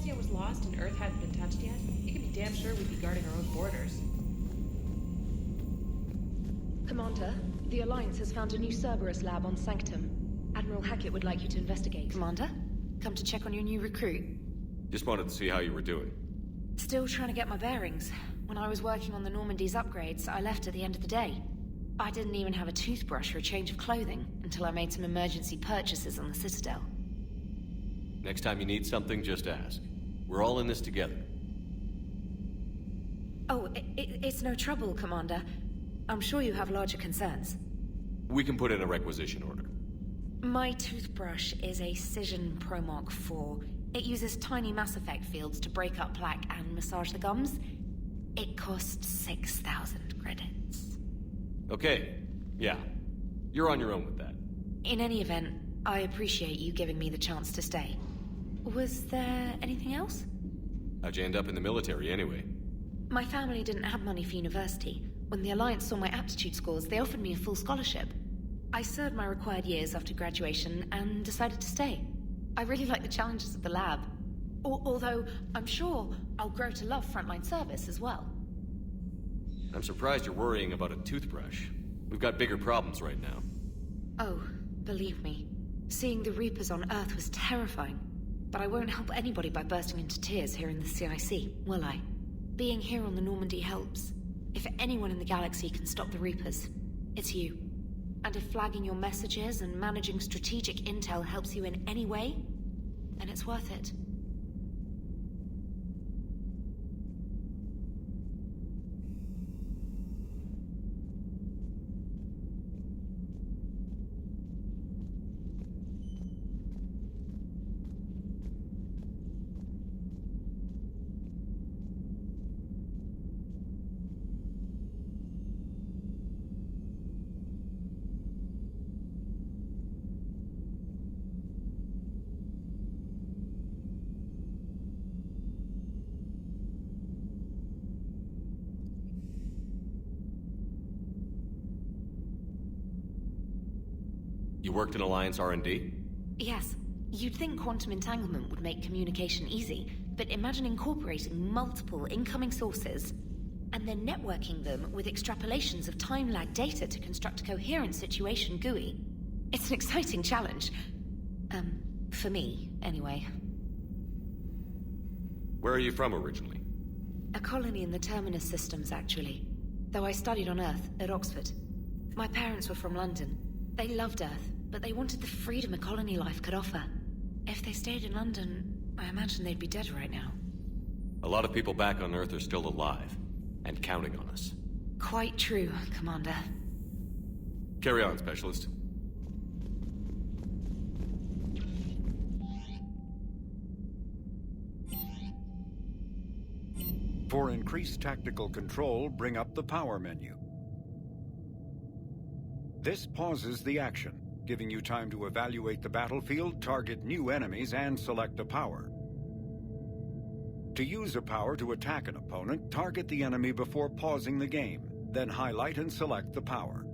Celestia was lost and Earth hadn't been touched yet, you can be damn sure we'd be guarding our own borders. Commander, the Alliance has found a new Cerberus lab on Sanctum. Admiral Hackett would like you to investigate. Commander, come to check on your new recruit. Just wanted to see how you were doing. Still trying to get my bearings. When I was working on the Normandy's upgrades, I left at the end of the day. I didn't even have a toothbrush or a change of clothing until I made some emergency purchases on the Citadel. Next time you need something, just ask. We're all in this together. Oh, it's no trouble, Commander. I'm sure you have larger concerns. We can put in a requisition order. My toothbrush is a Cision Pro Mark IV. It uses tiny Mass Effect fields to break up plaque and massage the gums. It costs 6,000 credits. Okay, yeah. You're on your own with that. In any event, I appreciate you giving me the chance to stay. Was there anything else? How'd you end up in the military anyway? My family didn't have money for university. When the Alliance saw my aptitude scores, they offered me a full scholarship. I served my required years after graduation and decided to stay. I really like the challenges of the lab. Although, I'm sure I'll grow to love frontline service as well. I'm surprised you're worrying about a toothbrush. We've got bigger problems right now. Oh, believe me. Seeing the Reapers on Earth was terrifying. But I won't help anybody by bursting into tears here in the CIC, will I? Being here on the Normandy helps. If anyone in the galaxy can stop the Reapers, it's you. And if flagging your messages and managing strategic intel helps you in any way, then it's worth it. You worked in Alliance R&D? Yes. You'd think quantum entanglement would make communication easy, but imagine incorporating multiple incoming sources and then networking them with extrapolations of time-lag data to construct a coherent situation GUI. It's an exciting challenge. For me, anyway. Where are you from originally? A colony in the Terminus systems, actually. Though I studied on Earth, at Oxford. My parents were from London. They loved Earth, but they wanted the freedom a colony life could offer. If they stayed in London, I imagine they'd be dead right now. A lot of people back on Earth are still alive, and counting on us. Quite true, Commander. Carry on, Specialist. For increased tactical control, bring up the power menu. This pauses the action, giving you time to evaluate the battlefield, target new enemies, and select a power. To use a power to attack an opponent, target the enemy before pausing the game, then highlight and select the power.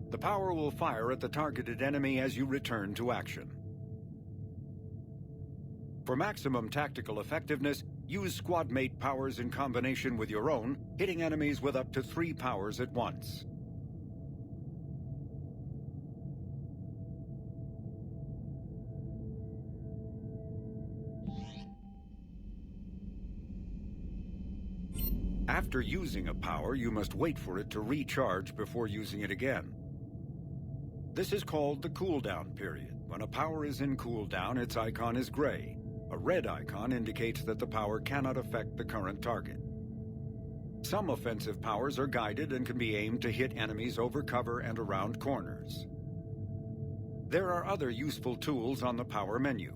The power will fire at the targeted enemy as you return to action. For maximum tactical effectiveness, use squadmate powers in combination with your own, hitting enemies with up to 3 powers at once. After using a power, you must wait for it to recharge before using it again. This is called the cooldown period. When a power is in cooldown, its icon is gray. A red icon indicates that the power cannot affect the current target. Some offensive powers are guided and can be aimed to hit enemies over cover and around corners. There are other useful tools on the power menu.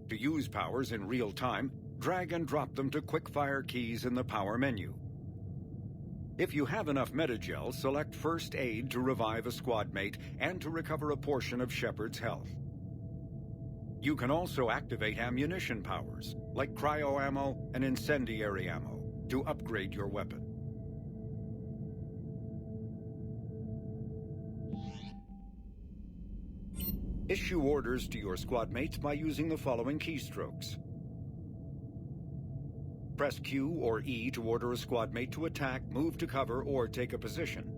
To use powers in real time, drag and drop them to quick-fire keys in the power menu. If you have enough metagel, select First Aid to revive a squad mate and to recover a portion of Shepard's health. You can also activate ammunition powers, like cryo ammo and incendiary ammo, to upgrade your weapon. Issue orders to your squad mates by using the following keystrokes. Press Q or E to order a squad mate to attack, move to cover, or take a position.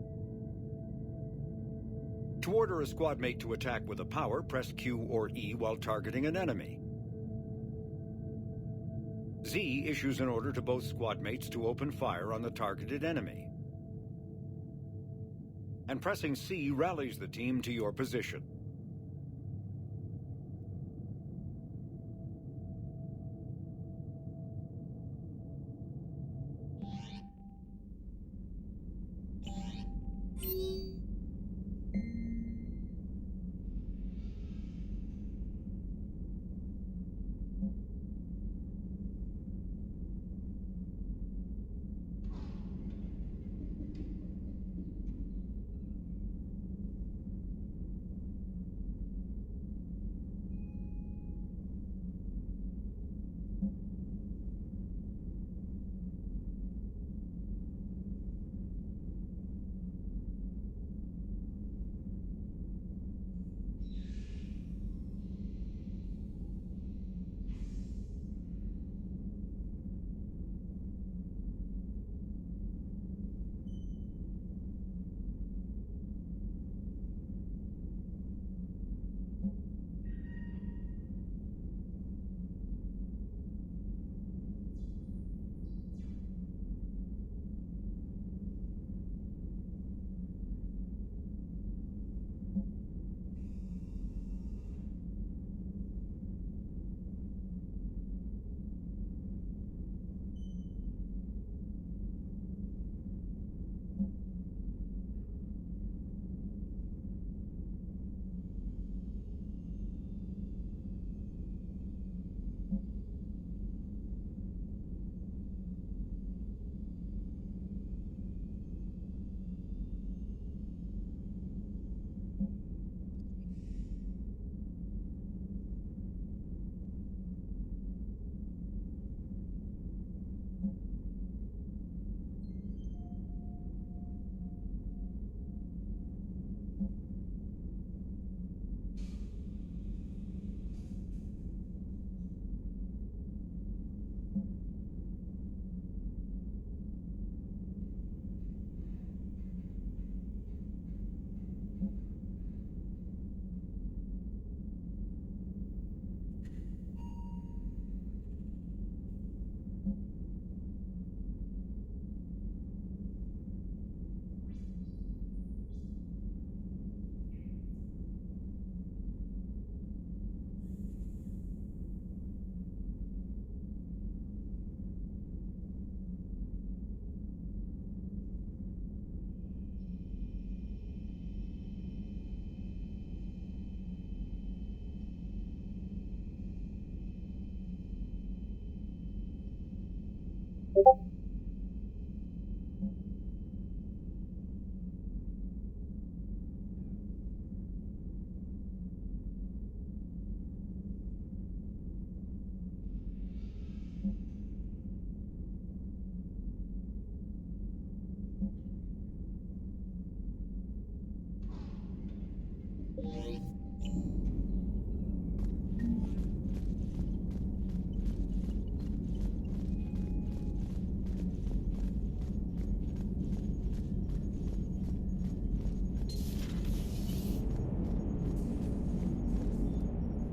To order a squad mate to attack with a power, press Q or E while targeting an enemy. Z issues an order to both squad mates to open fire on the targeted enemy. And pressing C rallies the team to your position.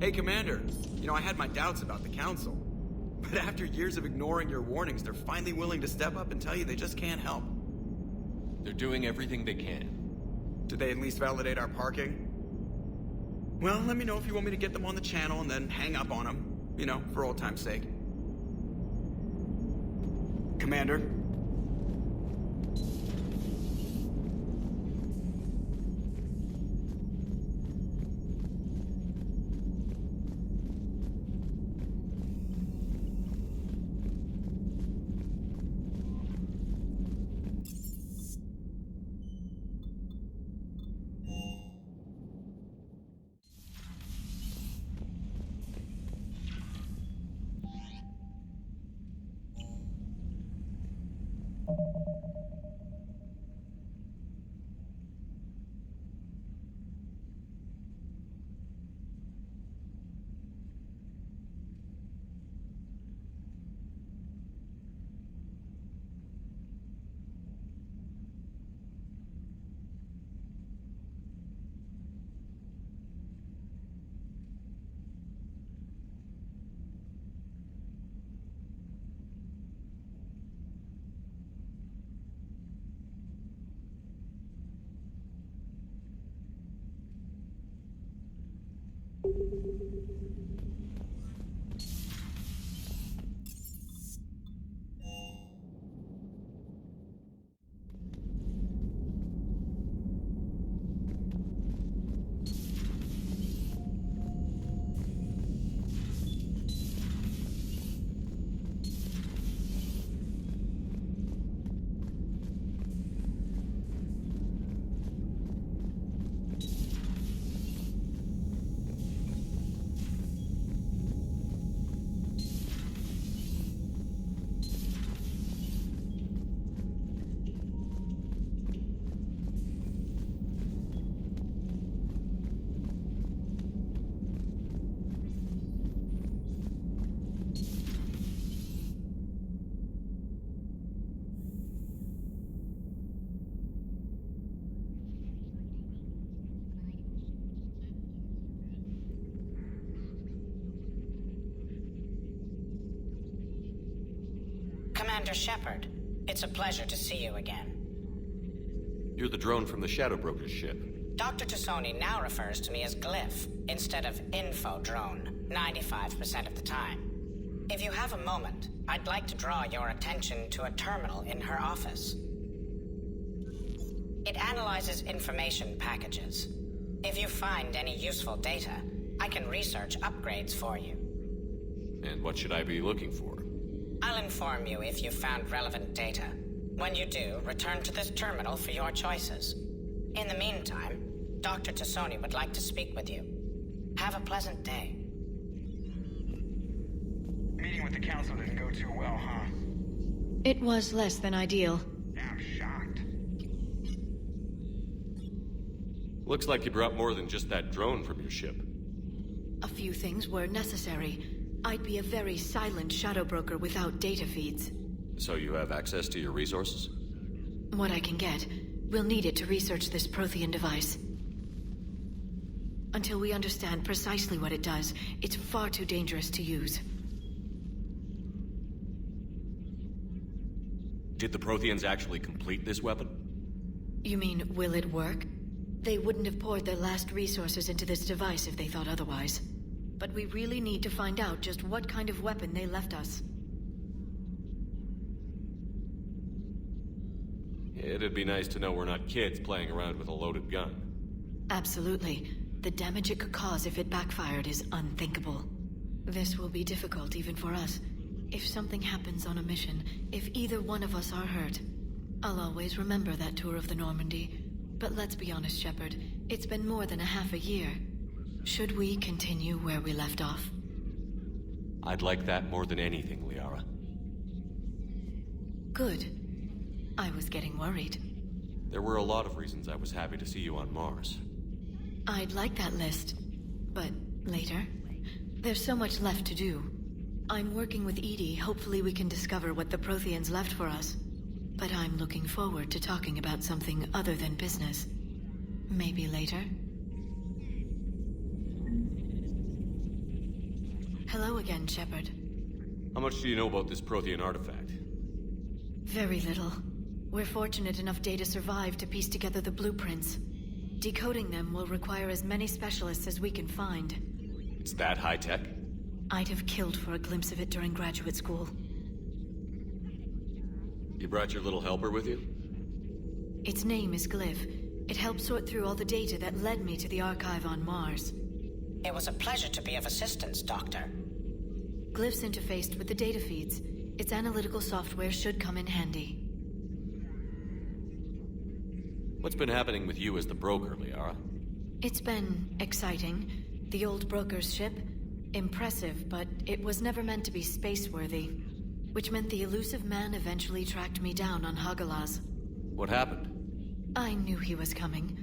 Hey, Commander. You know, I had my doubts about the Council. But after years of ignoring your warnings, they're finally willing to step up and tell you they just can't help. They're doing everything they can. Did they at least validate our parking? Well, let me know if you want me to get them on the channel and then hang up on them. You know, for old time's sake. Commander? Commander Shepard. It's a pleasure to see you again. You're the drone from the Shadow Broker's ship. Dr. Tassoni now refers to me as Glyph instead of Info Drone, 95% of the time. If you have a moment, I'd like to draw your attention to a terminal in her office. It analyzes information packages. If you find any useful data, I can research upgrades for you. And what should I be looking for? I'll inform you if you've found relevant data. When you do, return to this terminal for your choices. In the meantime, Dr. Tassoni would like to speak with you. Have a pleasant day. Meeting with the council didn't go too well, huh? It was less than ideal. I'm shocked. Looks like you brought more than just that drone from your ship. A few things were necessary. I'd be a very silent shadow broker without data feeds. So you have access to your resources? What I can get. We'll need it to research this Prothean device. Until we understand precisely what it does, it's far too dangerous to use. Did the Protheans actually complete this weapon? You mean, will it work? They wouldn't have poured their last resources into this device if they thought otherwise. But we really need to find out just what kind of weapon they left us. It'd be nice to know we're not kids playing around with a loaded gun. Absolutely. The damage it could cause if it backfired is unthinkable. This will be difficult even for us. If something happens on a mission, if either one of us are hurt, I'll always remember that tour of the Normandy. But let's be honest, Shepard. It's been more than a half a year. Should we continue where we left off? I'd like that more than anything, Liara. Good. I was getting worried. There were a lot of reasons I was happy to see you on Mars. I'd like that list. But later? There's so much left to do. I'm working with Edie. Hopefully we can discover what the Protheans left for us. But I'm looking forward to talking about something other than business. Maybe later? Hello again, Shepard. How much do you know about this Prothean artifact? Very little. We're fortunate enough Data survived to piece together the blueprints. Decoding them will require as many specialists as we can find. It's that high-tech? I'd have killed for a glimpse of it during graduate school. You brought your little helper with you? Its name is Glyph. It helped sort through all the data that led me to the archive on Mars. It was a pleasure to be of assistance, Doctor. Glyph's interfaced with the data feeds. Its analytical software should come in handy. What's been happening with you as the broker, Liara? It's been exciting. The old broker's ship? Impressive, but it was never meant to be space-worthy. Which meant the elusive man eventually tracked me down on Hagalaz. What happened? I knew he was coming.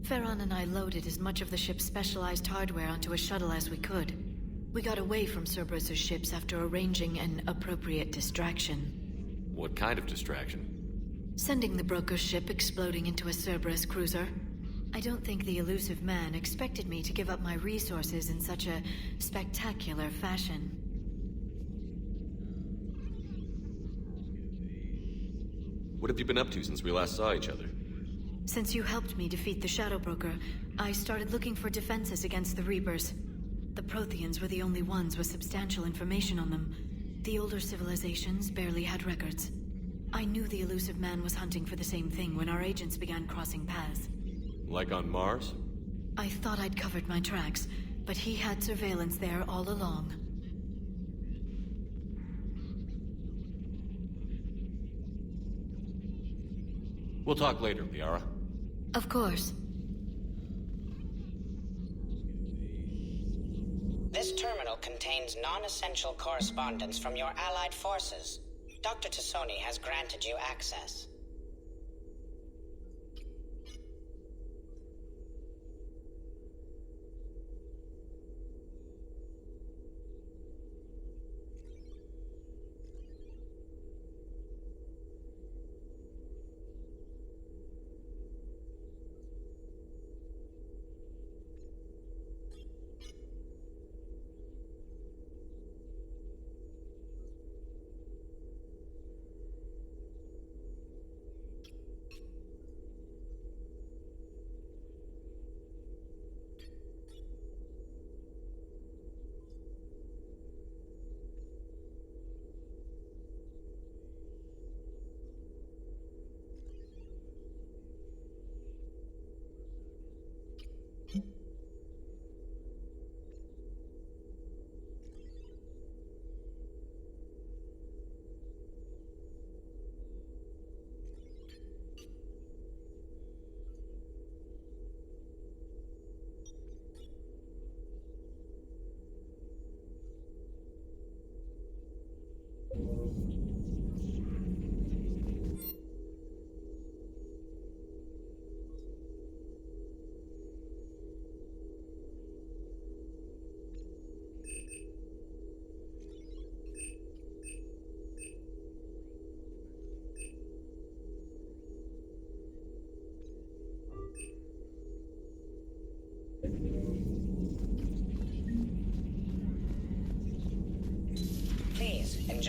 Farron and I loaded as much of the ship's specialized hardware onto a shuttle as we could. We got away from Cerberus' ships after arranging an appropriate distraction. What kind of distraction? Sending the broker's ship exploding into a Cerberus cruiser. I don't think the elusive man expected me to give up my resources in such a spectacular fashion. What have you been up to since we last saw each other? Since you helped me defeat the Shadow Broker, I started looking for defenses against the Reapers. The Protheans were the only ones with substantial information on them. The older civilizations barely had records. I knew the elusive man was hunting for the same thing when our agents began crossing paths. Like on Mars? I thought I'd covered my tracks, but he had surveillance there all along. We'll talk later, Liara. Of course. This terminal contains non-essential correspondence from your allied forces. Dr. Tassoni has granted you access.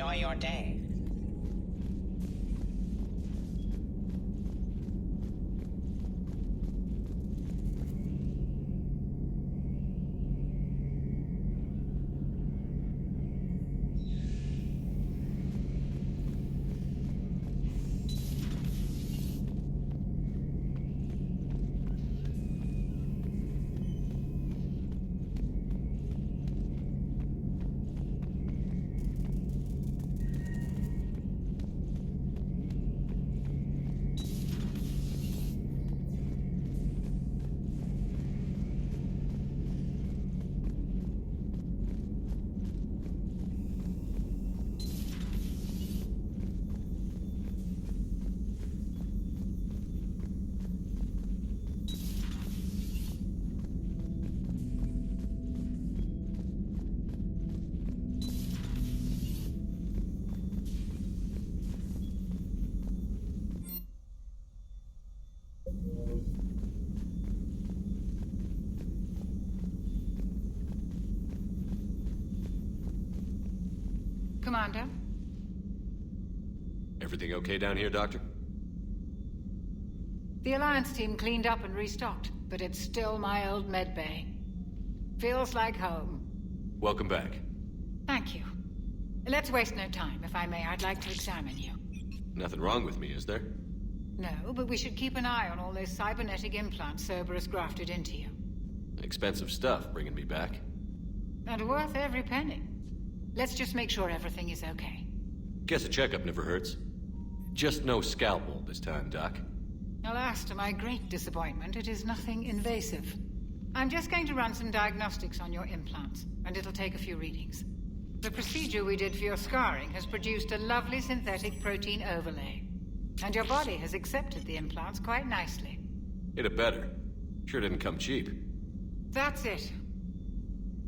enjoy your day. Commander? Everything okay down here, Doctor? The Alliance team cleaned up and restocked, but it's still my old medbay. Feels like home. Welcome back. Thank you. Let's waste no time. If I may, I'd like to examine you. Nothing wrong with me, is there? No, but we should keep an eye on all those cybernetic implants Cerberus grafted into you. Expensive stuff bringing me back. And worth every penny. Let's just make sure everything is okay. Guess a checkup never hurts. Just no scalpel this time, Doc. Alas, to my great disappointment, it is nothing invasive. I'm just going to run some diagnostics on your implants, and it'll take a few readings. The procedure we did for your scarring has produced a lovely synthetic protein overlay. And your body has accepted the implants quite nicely. It had better. Sure didn't come cheap. That's it.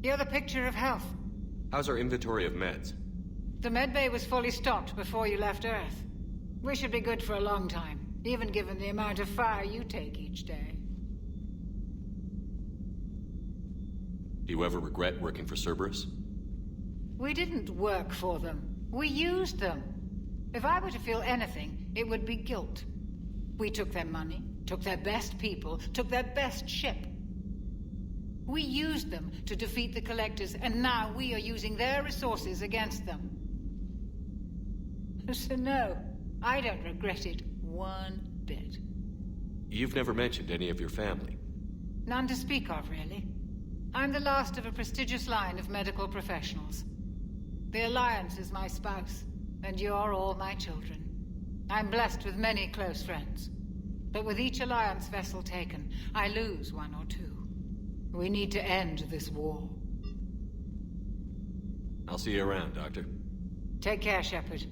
You're the picture of health. How's our inventory of meds? The medbay was fully stocked before you left Earth. We should be good for a long time, even given the amount of fire you take each day. Do you ever regret working for Cerberus? We didn't work for them. We used them. If I were to feel anything, it would be guilt. We took their money, took their best people, took their best ship. We used them to defeat the Collectors, and now we are using their resources against them. So no, I don't regret it one bit. You've never mentioned any of your family. None to speak of, really. I'm the last of a prestigious line of medical professionals. The Alliance is my spouse, and you're all my children. I'm blessed with many close friends. But with each Alliance vessel taken, I lose one or two. We need to end this war. I'll see you around, Doctor. Take care, Shepard.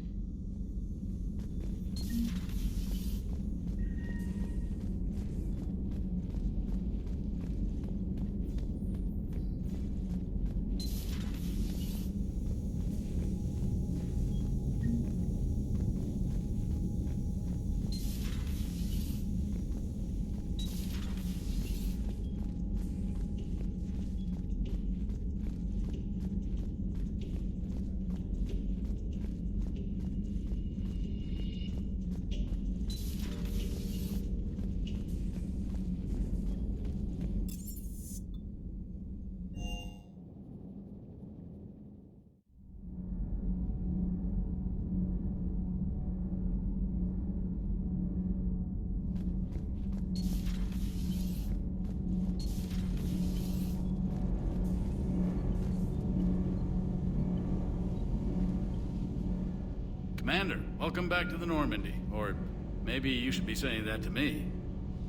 Commander, welcome back to the Normandy. Or maybe you should be saying that to me.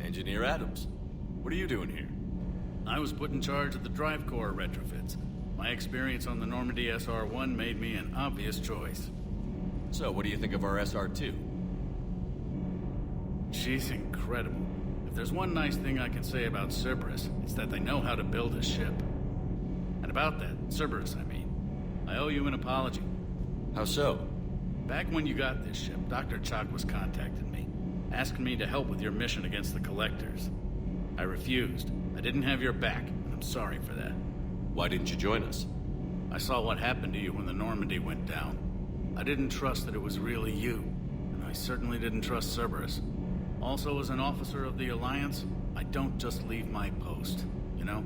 Engineer Adams, what are you doing here? I was put in charge of the drive core retrofits. My experience on the Normandy SR-1 made me an obvious choice. So, what do you think of our SR-2? She's incredible. If there's one nice thing I can say about Cerberus, it's that they know how to build a ship. And about that, Cerberus, I mean, I owe you an apology. How so? Back when you got this ship, Dr. Chalk was contacting me, asking me to help with your mission against the Collectors. I refused. I didn't have your back, and I'm sorry for that. Why didn't you join us? I saw what happened to you when the Normandy went down. I didn't trust that it was really you, and I certainly didn't trust Cerberus. Also, as an officer of the Alliance, I don't just leave my post, you know?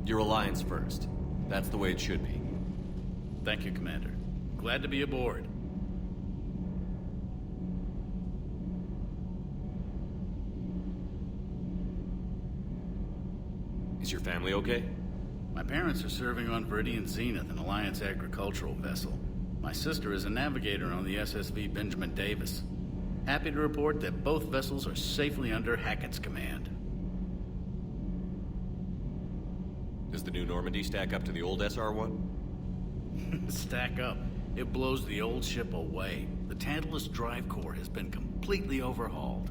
Your Alliance first. That's the way it should be. Thank you, Commander. Glad to be aboard. Is your family okay? My parents are serving on Viridian Zenith, an Alliance agricultural vessel. My sister is a navigator on the SSV Benjamin Davis. Happy to report that both vessels are safely under Hackett's command. Does the new Normandy stack up to the old SR-1? Stack up. It blows the old ship away. The Tantalus drive core has been completely overhauled.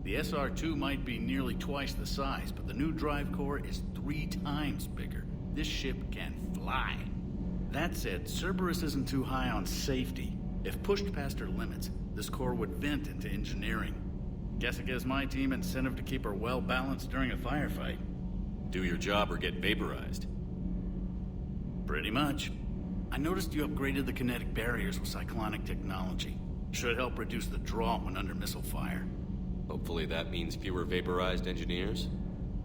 The SR-2 might be nearly twice the size, but the new drive core is 3 times bigger. This ship can fly. That said, Cerberus isn't too high on safety. If pushed past her limits, this core would vent into engineering. Guess it gives my team incentive to keep her well balanced during a firefight. Do your job or get vaporized. Pretty much. I noticed you upgraded the kinetic barriers with cyclonic technology. Should help reduce the draw when under missile fire. Hopefully that means fewer vaporized engineers?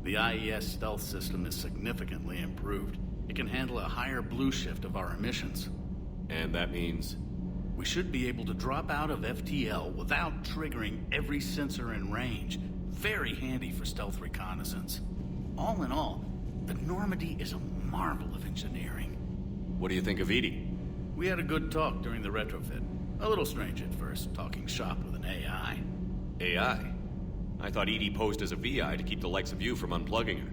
The IES stealth system is significantly improved. It can handle a higher blue shift of our emissions. And that means? We should be able to drop out of FTL without triggering every sensor in range. Very handy for stealth reconnaissance. All in all, the Normandy is a marvel of engineering. What do you think of Edie? We had a good talk during the retrofit. A little strange at first, talking shop with an AI. AI? I thought Edie posed as a VI to keep the likes of you from unplugging her.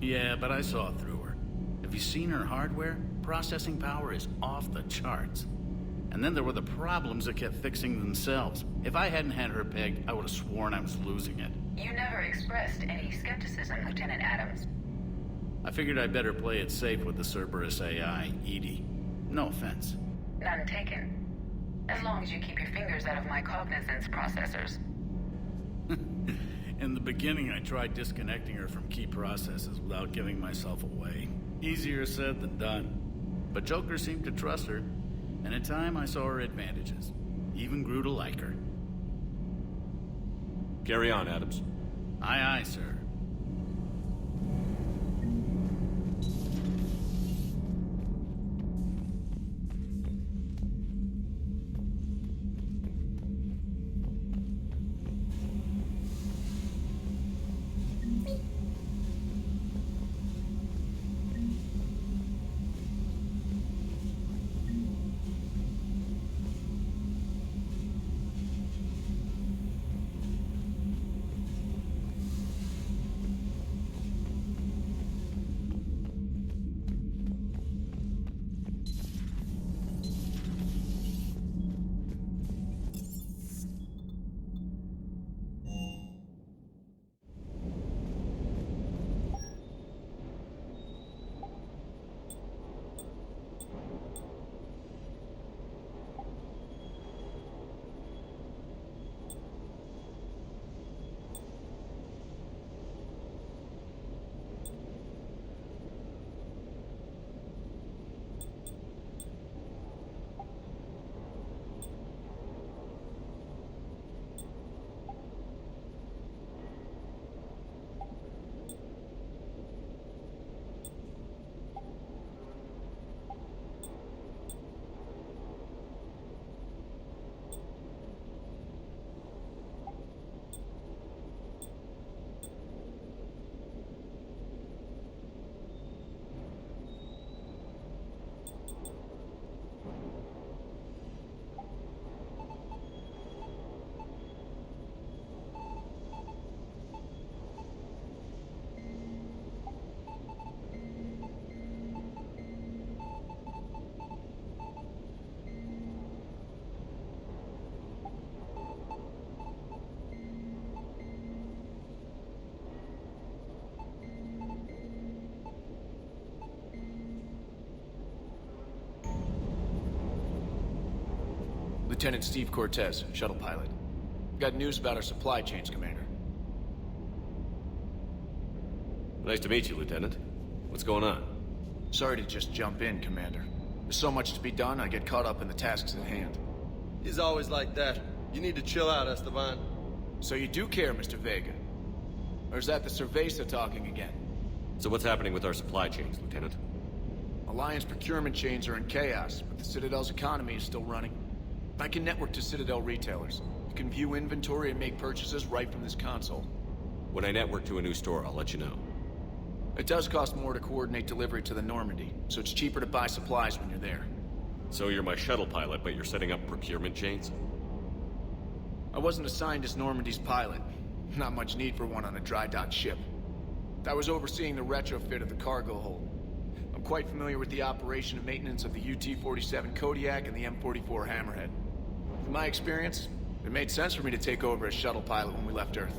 Yeah, but I saw through her. Have you seen her hardware? Processing power is off the charts. And then there were the problems that kept fixing themselves. If I hadn't had her pegged, I would have sworn I was losing it. You never expressed any skepticism, Lieutenant Adams. I figured I'd better play it safe with the Cerberus AI, Edie. No offense. None taken. As long as you keep your fingers out of my cognizance processors. In the beginning, I tried disconnecting her from key processes without giving myself away. Easier said than done. But Joker seemed to trust her, and in time I saw her advantages. Even grew to like her. Carry on, Adams. Aye, aye, sir. Lieutenant Steve Cortez, shuttle pilot. Got news about our supply chains, Commander. Nice to meet you, Lieutenant. What's going on? Sorry to just jump in, Commander. There's so much to be done, I get caught up in the tasks at hand. He's always like that. You need to chill out, Esteban. So you do care, Mr. Vega? Or is that the Cerveza talking again? So what's happening with our supply chains, Lieutenant? Alliance procurement chains are in chaos, but the Citadel's economy is still running. I can network to Citadel retailers. You can view inventory and make purchases right from this console. When I network to a new store, I'll let you know. It does cost more to coordinate delivery to the Normandy, so it's cheaper to buy supplies when you're there. So you're my shuttle pilot, but you're setting up procurement chains? I wasn't assigned as Normandy's pilot. Not much need for one on a dry dock ship. I was overseeing the retrofit of the cargo hold. I'm quite familiar with the operation and maintenance of the UT-47 Kodiak and the M44 Hammerhead. From my experience, it made sense for me to take over as shuttle pilot when we left Earth.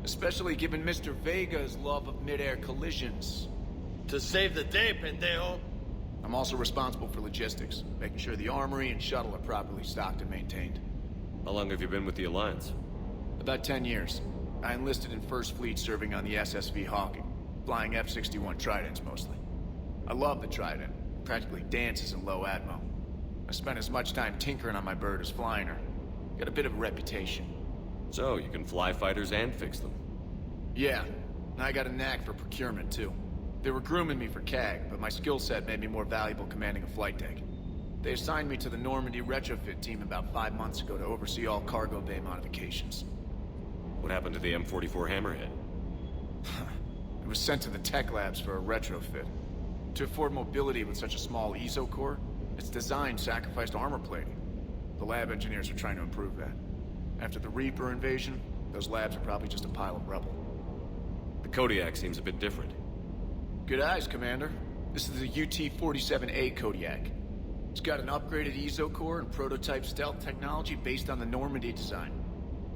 Especially given Mr. Vega's love of mid-air collisions. To save the day, pendejo. I'm also responsible for logistics, making sure the armory and shuttle are properly stocked and maintained. How long have you been with the Alliance? About 10 years. I enlisted in First Fleet serving on the SSV Hawking, flying F-61 Tridents mostly. I love the Trident, practically dances in low atmo. I spent as much time tinkering on my bird as flying her. Got a bit of a reputation. So, you can fly fighters and fix them? Yeah, and I got a knack for procurement too. They were grooming me for CAG, but my skill set made me more valuable commanding a flight deck. They assigned me to the Normandy retrofit team about 5 months ago to oversee all cargo bay modifications. What happened to the M44 Hammerhead? It was sent to the tech labs for a retrofit. To afford mobility with such a small ESO core, its design sacrificed armor plating. The lab engineers are trying to improve that. After the Reaper invasion, those labs are probably just a pile of rubble. The Kodiak seems a bit different. Good eyes, Commander. This is the UT-47A Kodiak. It's got an upgraded ESO core and prototype stealth technology based on the Normandy design.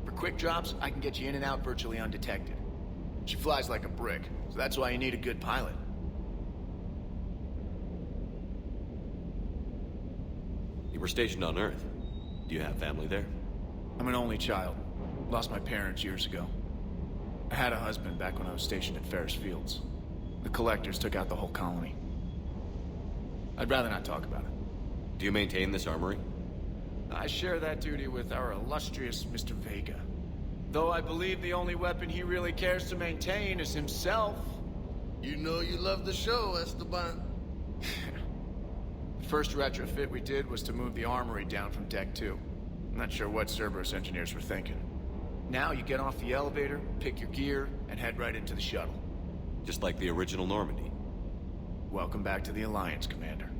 For quick drops, I can get you in and out virtually undetected. She flies like a brick, so that's why you need a good pilot. You were stationed on Earth. Do you have family there? I'm an only child. Lost my parents years ago. I had a husband back when I was stationed at Ferris Fields. The Collectors took out the whole colony. I'd rather not talk about it. Do you maintain this armory? I share that duty with our illustrious Mr. Vega. Though I believe the only weapon he really cares to maintain is himself. You know you love the show, Esteban. The first retrofit we did was to move the armory down from Deck 2. I'm not sure what Cerberus engineers were thinking. Now you get off the elevator, pick your gear, and head right into the shuttle. Just like the original Normandy. Welcome back to the Alliance, Commander.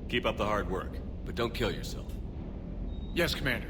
Keep up the hard work, but don't kill yourself. Yes, Commander.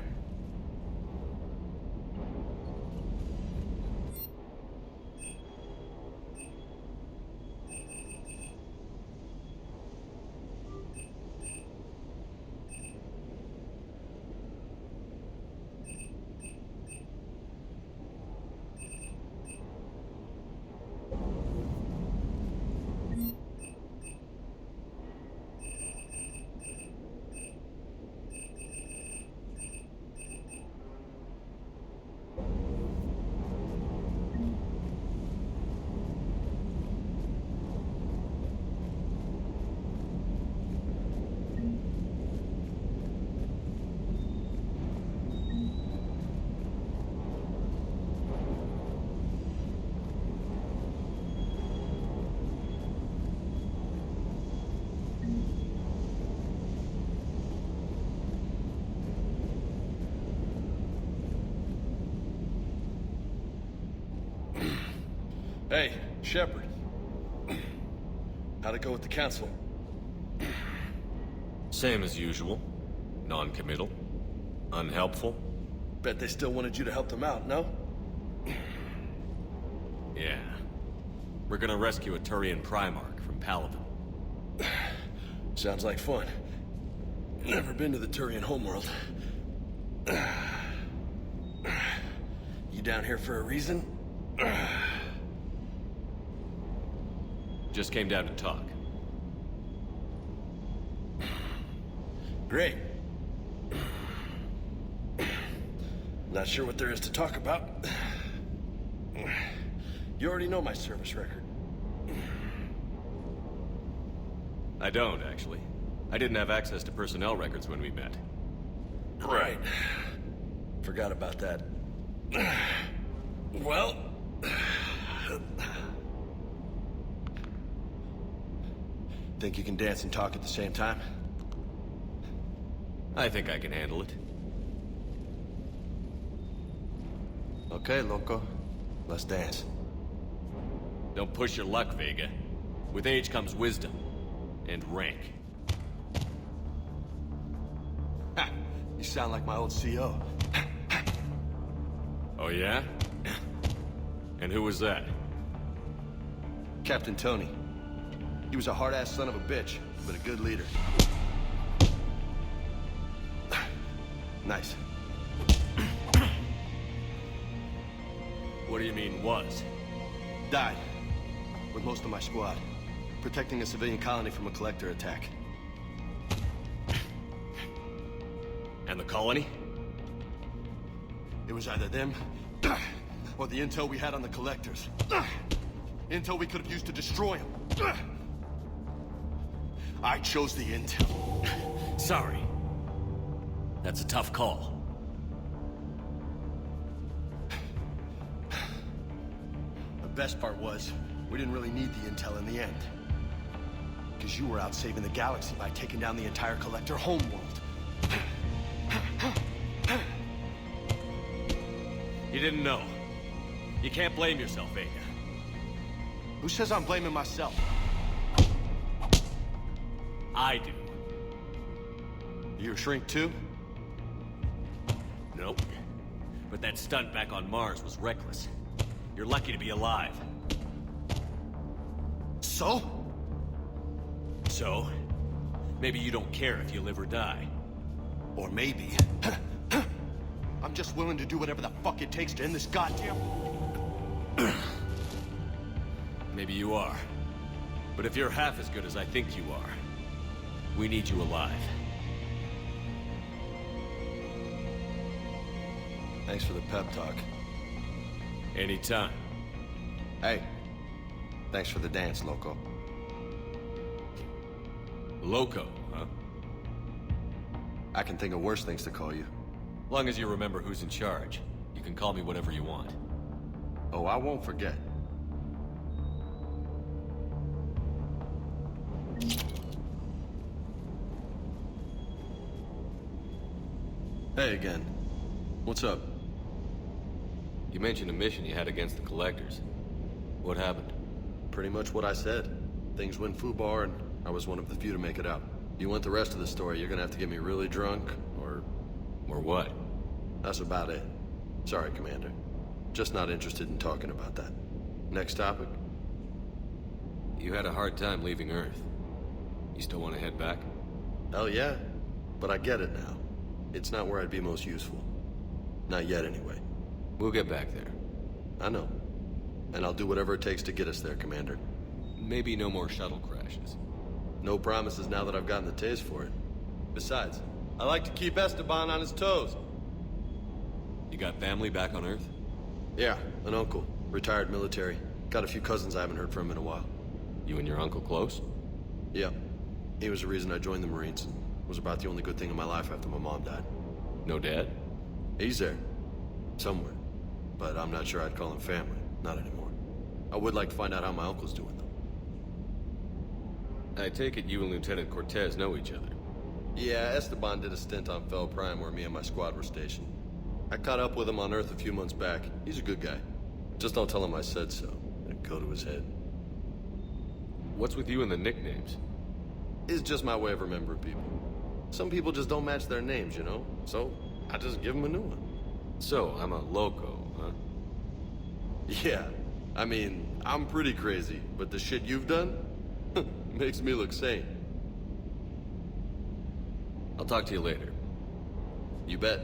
Hey, Shepard. How'd it go with the council? Same as usual. Non-committal. Unhelpful. Bet they still wanted you to help them out, no? Yeah. We're gonna rescue a Turian Primarch from Paladin. Sounds like fun. Never been to the Turian homeworld. You down here for a reason? Just came down to talk. Great. Not sure what there is to talk about. You already know my service record. I don't, actually. I didn't have access to personnel records when we met. Right. Forgot about that. Well... Think you can dance and talk at the same time? I think I can handle it. Okay, loco. Let's dance. Don't push your luck, Vega. With age comes wisdom. And rank. Ha! You sound like my old CO. Oh, yeah? And who was that? Captain Tony. He was a hard-ass son of a bitch, but a good leader. Nice. What do you mean, was? Died. With most of my squad. Protecting a civilian colony from a collector attack. And the colony? It was either them, or the intel we had on the collectors. Intel we could have used to destroy them. I chose the intel. Sorry. That's a tough call. The best part was, we didn't really need the intel in the end. Because you were out saving the galaxy by taking down the entire collector homeworld. You didn't know. You can't blame yourself, Vega. Who says I'm blaming myself? I do. You're a shrink too? Nope. But that stunt back on Mars was reckless. You're lucky to be alive. So? So? Maybe you don't care if you live or die. Or maybe... I'm just willing to do whatever the fuck it takes to end this goddamn... Maybe you are. But if you're half as good as I think you are, we need you alive. Thanks for the pep talk. Anytime. Hey, thanks for the dance, Loco. Loco, huh? I can think of worse things to call you. Long as you remember who's in charge, you can call me whatever you want. Oh, I won't forget. Hey again. What's up? You mentioned a mission you had against the Collectors. What happened? Pretty much what I said. Things went foobar, and I was one of the few to make it out. You want the rest of the story, you're gonna have to get me really drunk, or... Or what? That's about it. Sorry, Commander. Just not interested in talking about that. Next topic? You had a hard time leaving Earth. You still want to head back? Hell yeah. But I get it now. It's not where I'd be most useful. Not yet, anyway. We'll get back there. I know. And I'll do whatever it takes to get us there, Commander. Maybe no more shuttle crashes. No promises now that I've gotten the taste for it. Besides, I like to keep Esteban on his toes. You got family back on Earth? Yeah, an uncle. Retired military. Got a few cousins I haven't heard from in a while. You and your uncle close? Yeah. He was the reason I joined the Marines. Was about the only good thing in my life after my mom died. No dad? He's there. Somewhere. But I'm not sure I'd call him family. Not anymore. I would like to find out how my uncle's doing, though. I take it you and Lieutenant Cortez know each other. Yeah, Esteban did a stint on Fel Prime where me and my squad were stationed. I caught up with him on Earth a few months back. He's a good guy. Just don't tell him I said so. It'd go to his head. What's with you and the nicknames? It's just my way of remembering people. Some people just don't match their names, you know? So, I just give them a new one. So, I'm a loco, huh? Yeah. I mean, I'm pretty crazy, but the shit you've done makes me look sane. I'll talk to you later. You bet.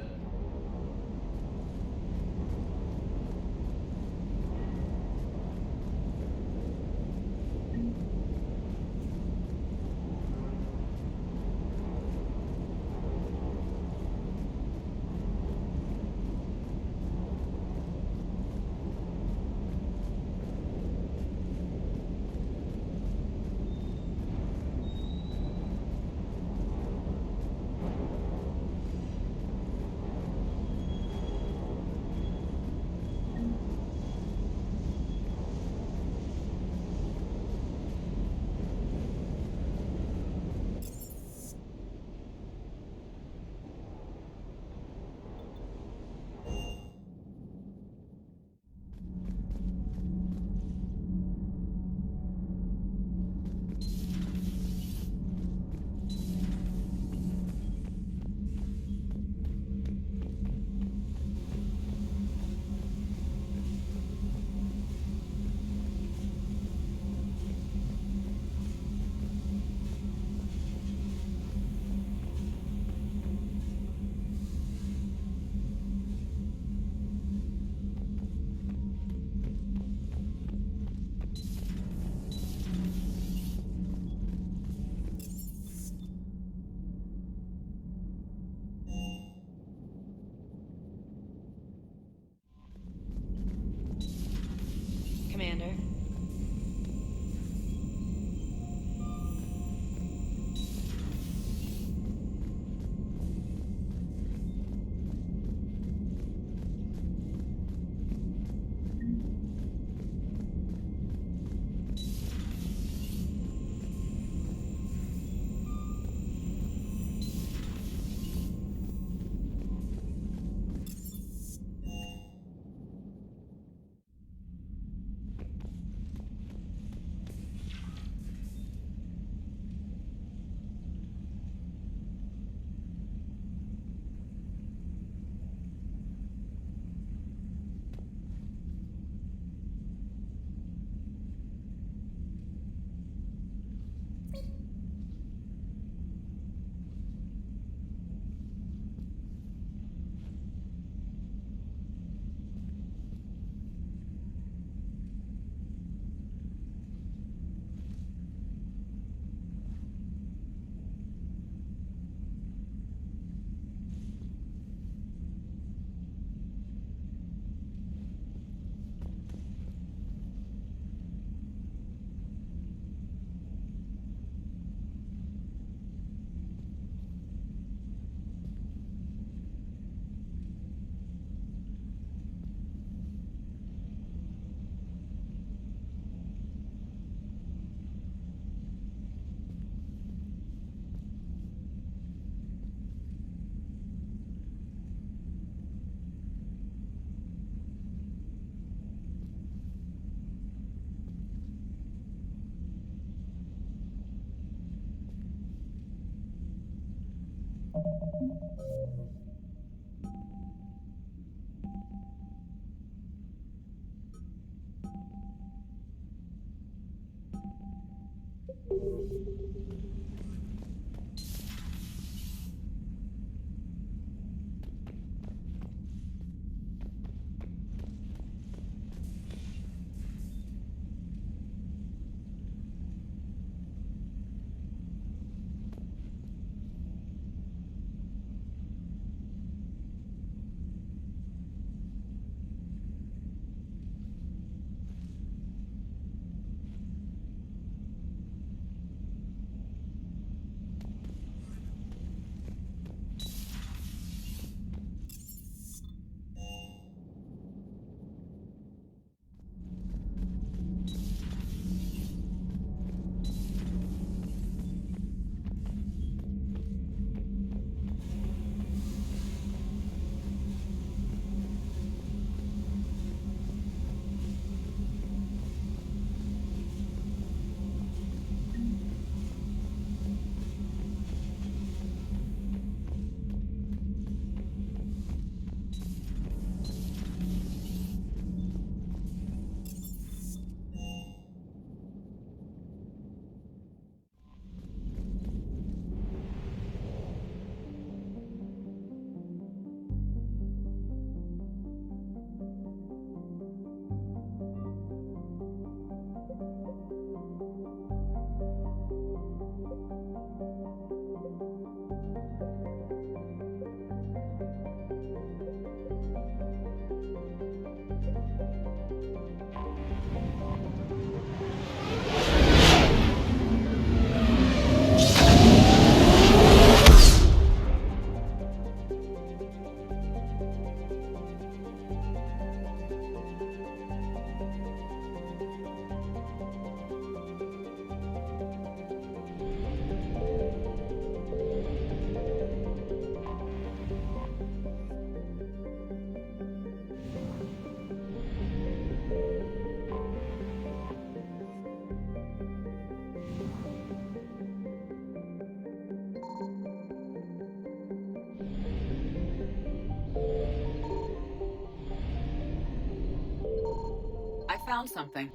found something.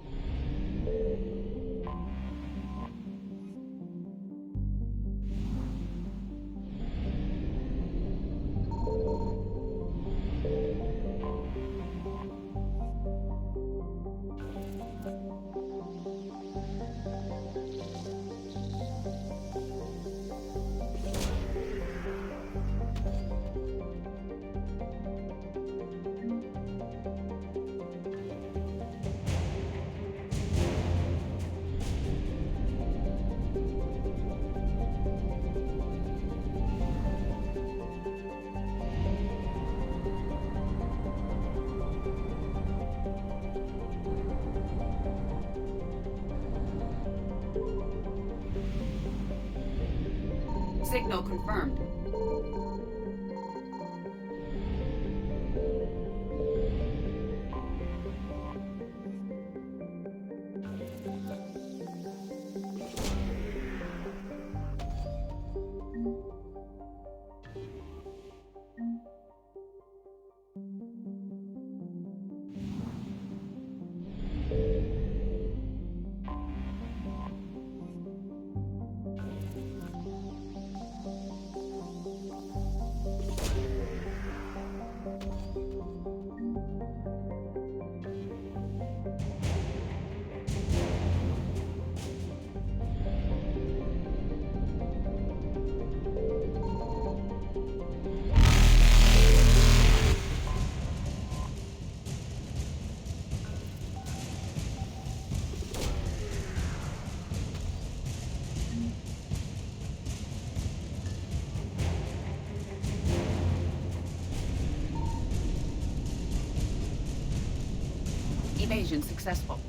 Signal confirmed. Evasion successful.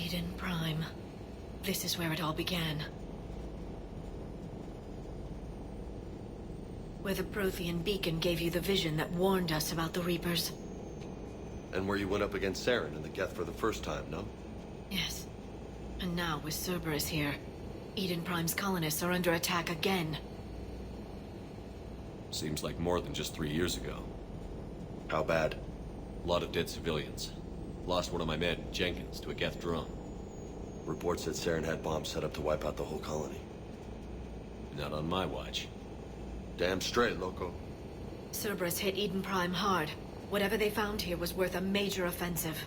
Eden Prime. This is where it all began. Where the Prothean beacon gave you the vision that warned us about the Reapers. And where you went up against Saren and the Geth for the first time, no? Yes. And now, with Cerberus here, Eden Prime's colonists are under attack again. Seems like more than just 3 years ago. How bad? A lot of dead civilians. Lost one of my men, Jenkins, to a Geth drone. Reports said Saren had bombs set up to wipe out the whole colony. Not on my watch. Damn straight, loco. Cerberus hit Eden Prime hard. Whatever they found here was worth a major offensive.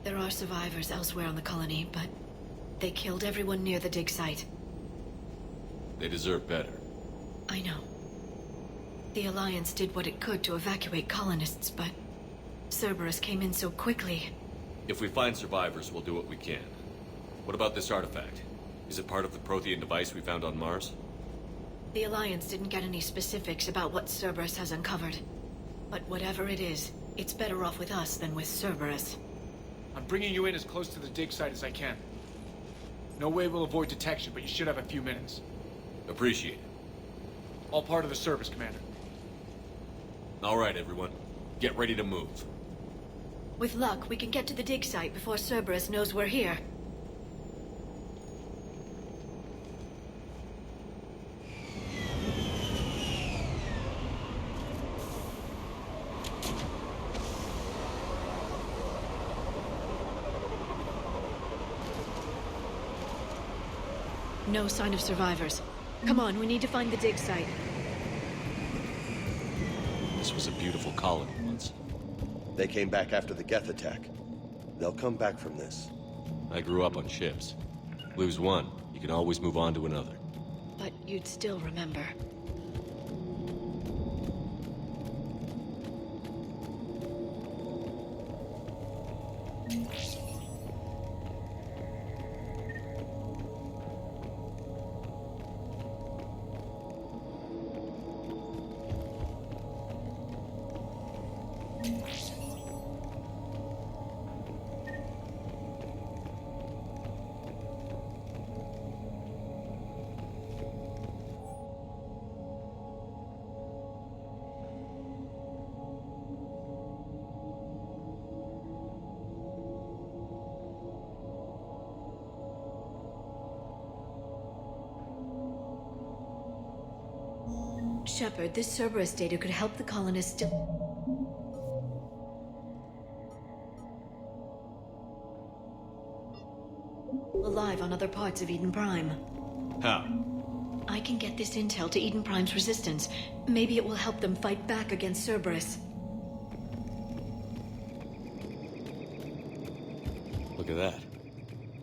There are survivors elsewhere on the colony, but they killed everyone near the dig site. They deserve better. I know. The Alliance did what it could to evacuate colonists, but Cerberus came in so quickly. If we find survivors, we'll do what we can. What about this artifact? Is it part of the Prothean device we found on Mars? The Alliance didn't get any specifics about what Cerberus has uncovered. But whatever it is, it's better off with us than with Cerberus. I'm bringing you in as close to the dig site as I can. No way we'll avoid detection, but you should have a few minutes. Appreciate it. All part of the service, Commander. All right, everyone. Get ready to move. With luck, we can get to the dig site before Cerberus knows we're here. No sign of survivors. Come on, we need to find the dig site. This was a beautiful colony once. They came back after the Geth attack. They'll come back from this. I grew up on ships. Lose one, you can always move on to another. But you'd still remember. Shepard, this Cerberus data could help the colonists alive on other parts of Eden Prime. How? I can get this intel to Eden Prime's resistance. Maybe it will help them fight back against Cerberus. Look at that.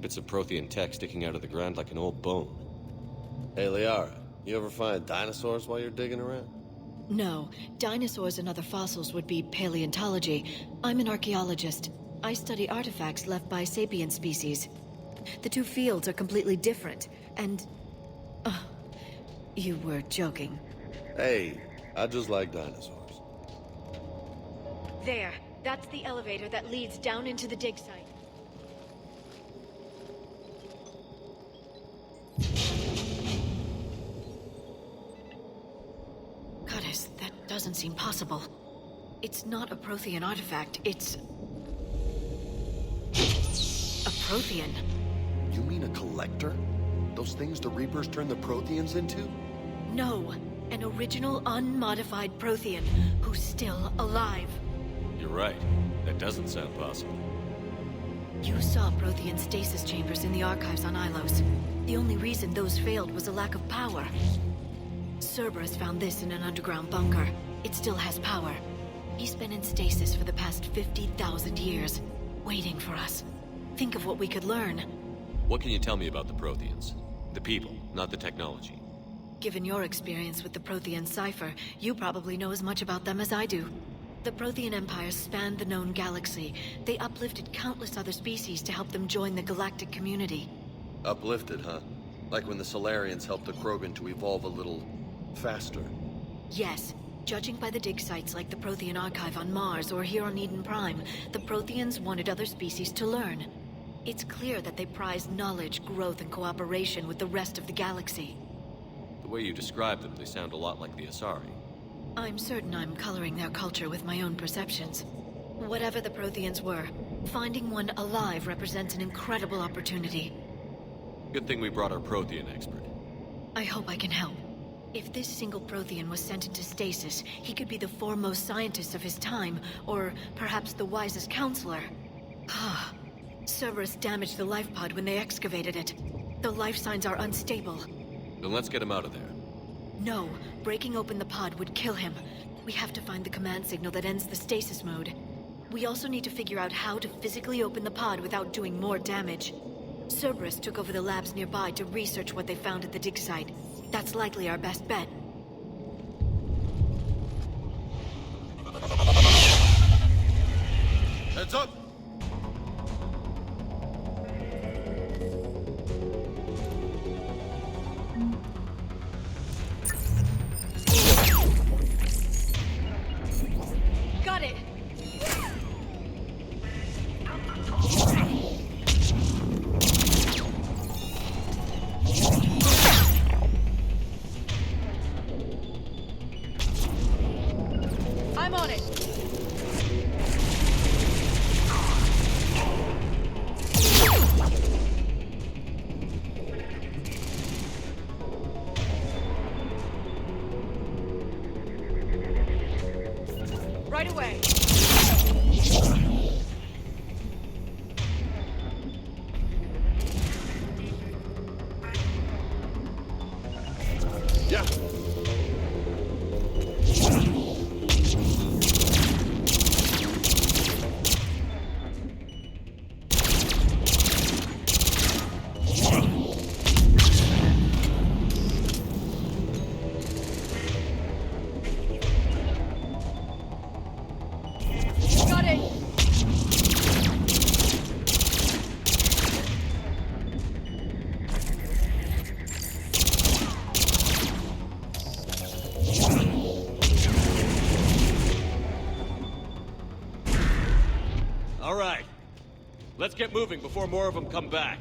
Bits of Prothean tech sticking out of the ground like an old bone. Hey, Liara, you ever find dinosaurs while you're digging around? No. Dinosaurs and other fossils would be paleontology. I'm an archaeologist. I study artifacts left by sapient species. The two fields are completely different, and... you were joking. Hey, I just like dinosaurs. There. That's the elevator that leads down into the dig site. Goddess, that doesn't seem possible. It's not a Prothean artifact, it's... a Prothean. You mean a collector? Those things the Reapers turn the Protheans into? No, an original, unmodified Prothean who's still alive. You're right. That doesn't sound possible. You saw Prothean stasis chambers in the archives on Ilos. The only reason those failed was a lack of power. Cerberus found this in an underground bunker. It still has power. He's been in stasis for the past 50,000 years, waiting for us. Think of what we could learn. What can you tell me about the Protheans? The people, not the technology. Given your experience with the Prothean cipher, you probably know as much about them as I do. The Prothean Empire spanned the known galaxy. They uplifted countless other species to help them join the galactic community. Uplifted, huh? Like when the Solarians helped the Krogan to evolve a little... faster. Yes. Judging by the dig sites like the Prothean Archive on Mars or here on Eden Prime, the Protheans wanted other species to learn. It's clear that they prize knowledge, growth, and cooperation with the rest of the galaxy. The way you describe them, they sound a lot like the Asari. I'm certain I'm coloring their culture with my own perceptions. Whatever the Protheans were, finding one alive represents an incredible opportunity. Good thing we brought our Prothean expert. I hope I can help. If this single Prothean was sent into stasis, he could be the foremost scientist of his time, or perhaps the wisest counselor. Cerberus damaged the life pod when they excavated it. The life signs are unstable. Then let's get him out of there. No, breaking open the pod would kill him. We have to find the command signal that ends the stasis mode. We also need to figure out how to physically open the pod without doing more damage. Cerberus took over the labs nearby to research what they found at the dig site. That's likely our best bet. Heads up! Got it! I'm on it! Right away! Yeah. Got it! All right. Let's get moving before more of them come back.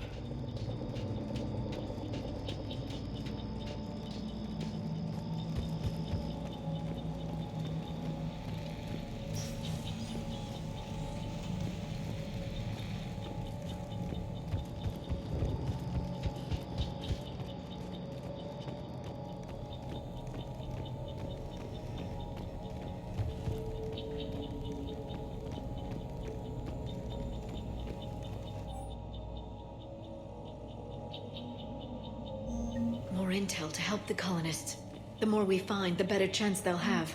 More intel to help the colonists. The more we find, the better chance they'll have.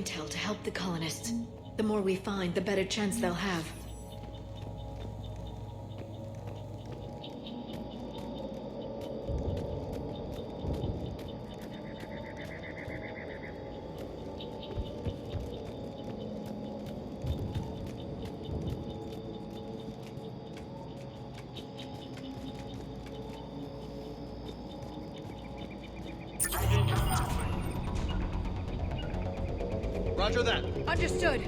intel to help the colonists. The more we find, the better chance they'll have. Roger that. Understood.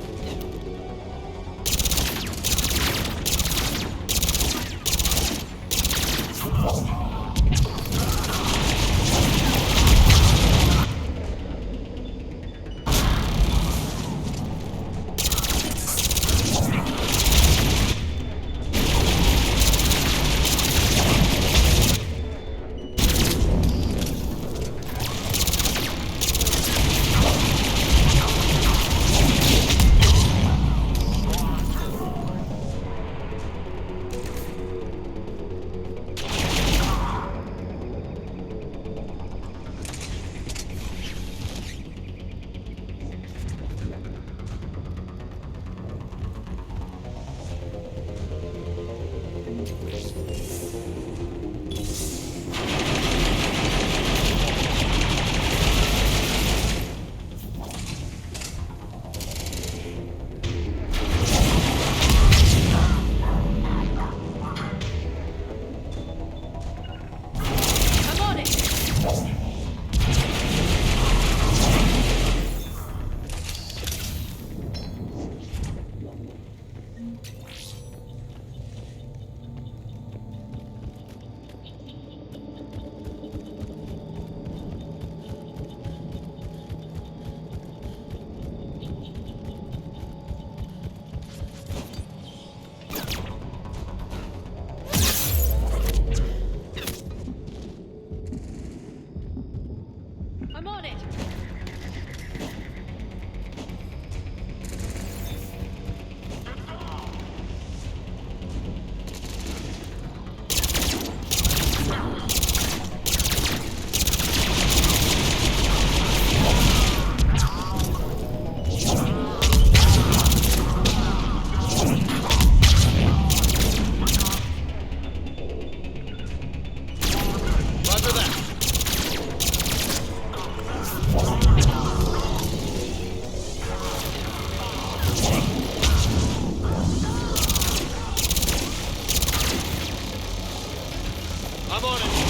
I'm on it! I'm on it.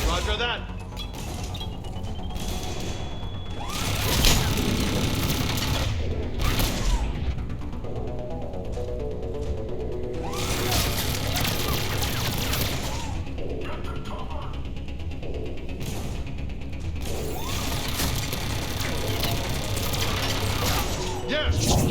Roger that. Yes!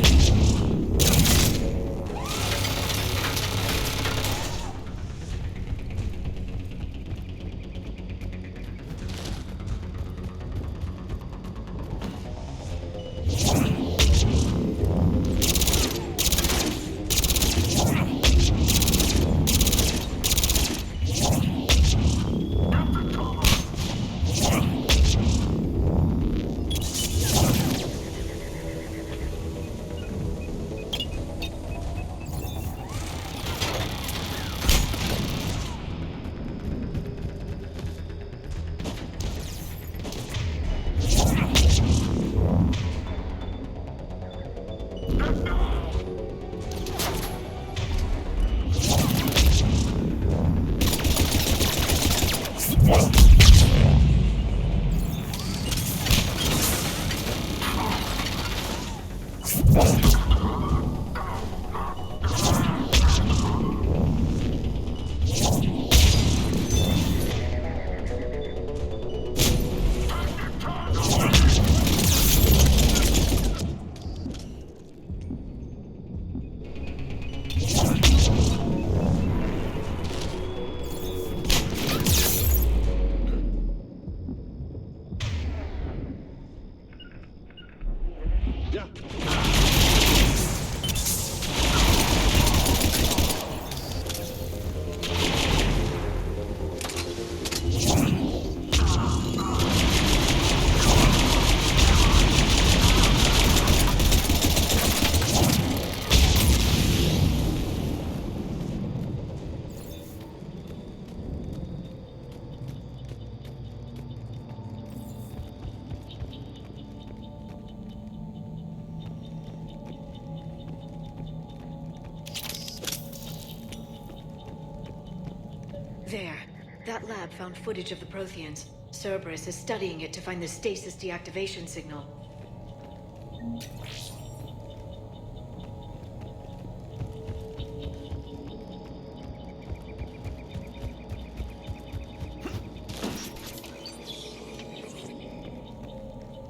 There. That lab found footage of the Protheans. Cerberus is studying it to find the stasis deactivation signal.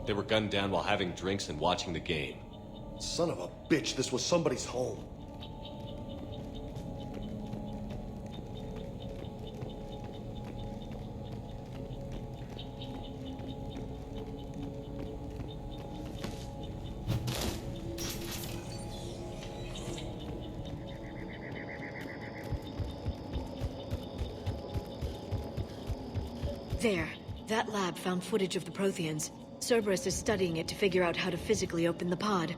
They were gunned down while having drinks and watching the game. Son of a bitch, this was somebody's home. There. That lab found footage of the Protheans. Cerberus is studying it to figure out how to physically open the pod.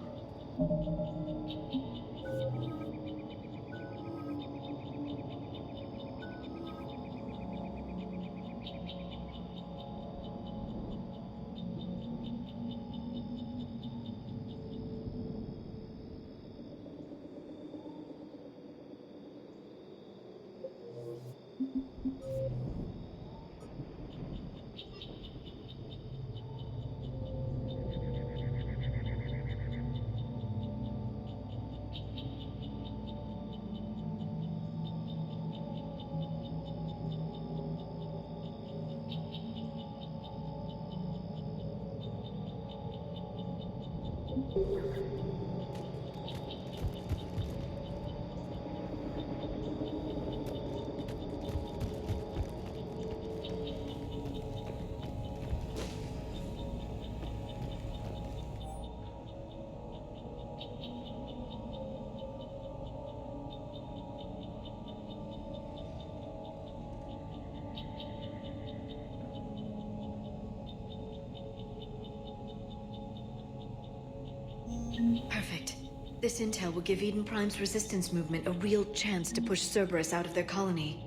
Perfect. This intel will give Eden Prime's resistance movement a real chance to push Cerberus out of their colony.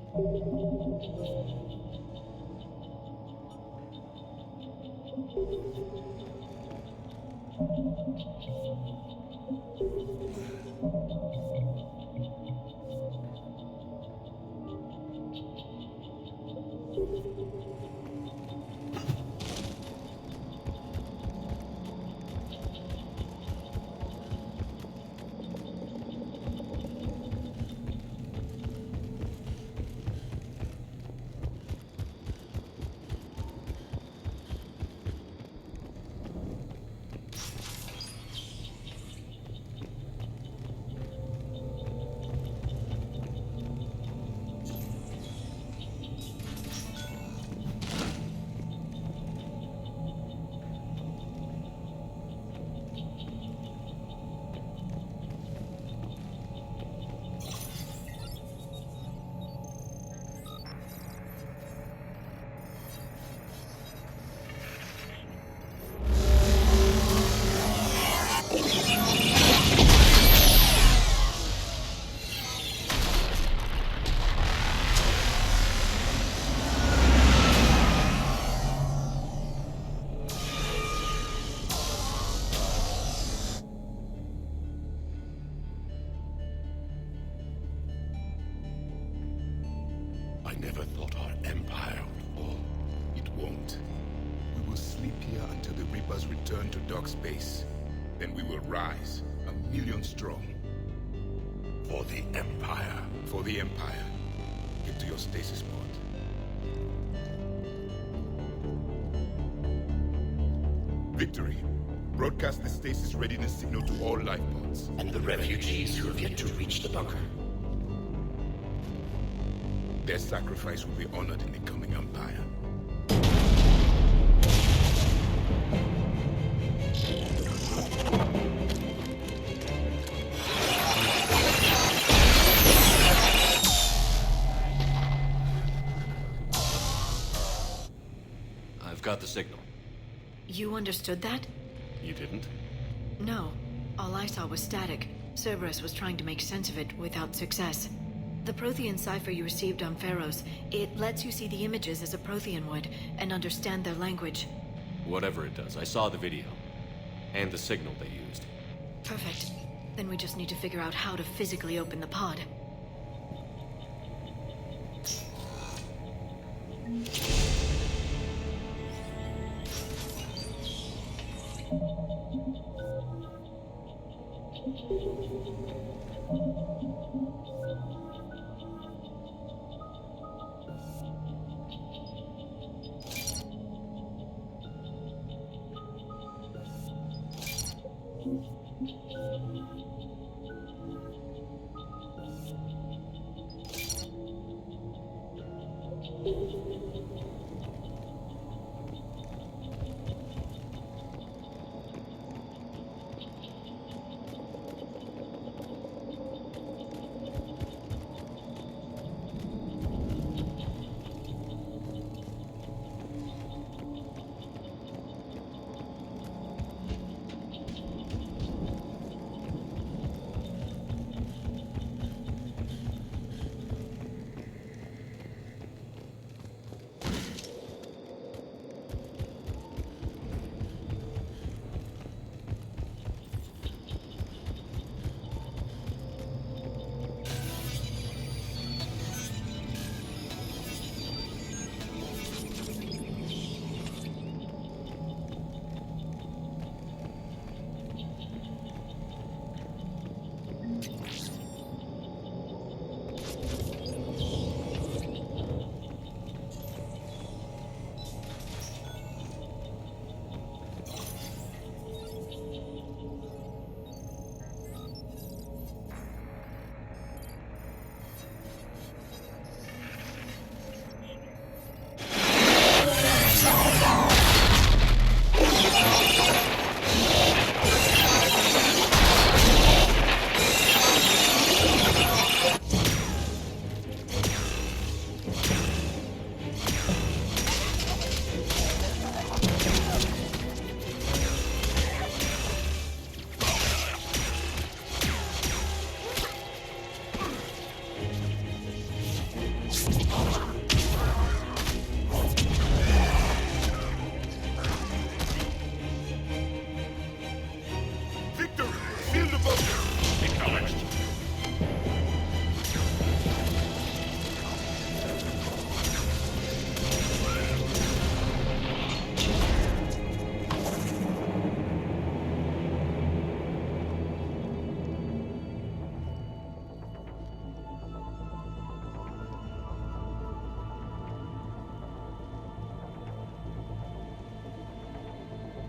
I never thought our empire would fall. It won't. We will sleep here until the Reapers return to dock space. Then we will rise, 1,000,000 strong. For the Empire. For the Empire. Get to your stasis pod. Victory. Broadcast the stasis readiness signal to all life pods. And the refugees who have yet to reach the bunker. Their sacrifice will be honored in the coming Empire. I've got the signal. You understood that? You didn't? No. All I saw was static. Cerberus was trying to make sense of it without success. The Prothean cipher you received on Pharaohs, it lets you see the images as a Prothean would, and understand their language. Whatever it does, I saw the video. And the signal they used. Perfect. Then we just need to figure out how to physically open the pod.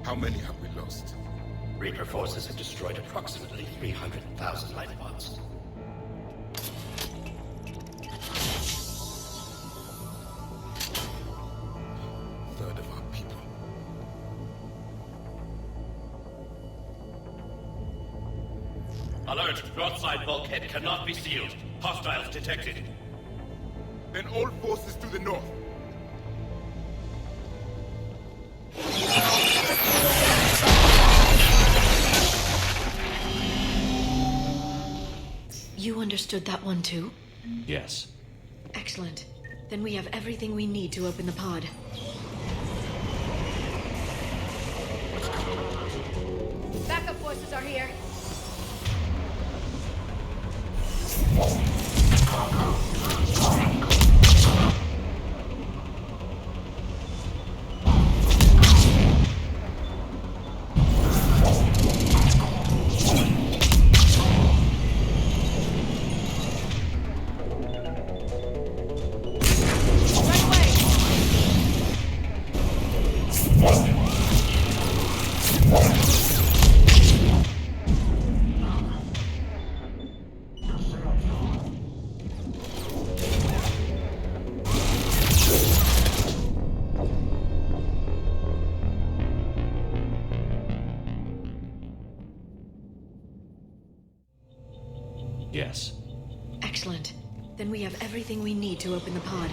How many have we lost? Reaper forces have destroyed approximately 300,000 life pods. Third of our people. Alert! Broadside bulkhead cannot be sealed. Hostiles detected. Then all forces to the north. You understood that one too? Yes. Excellent. Then we have everything we need to open the pod. Backup forces are here. Yes. Excellent. Then we have everything we need to open the pod.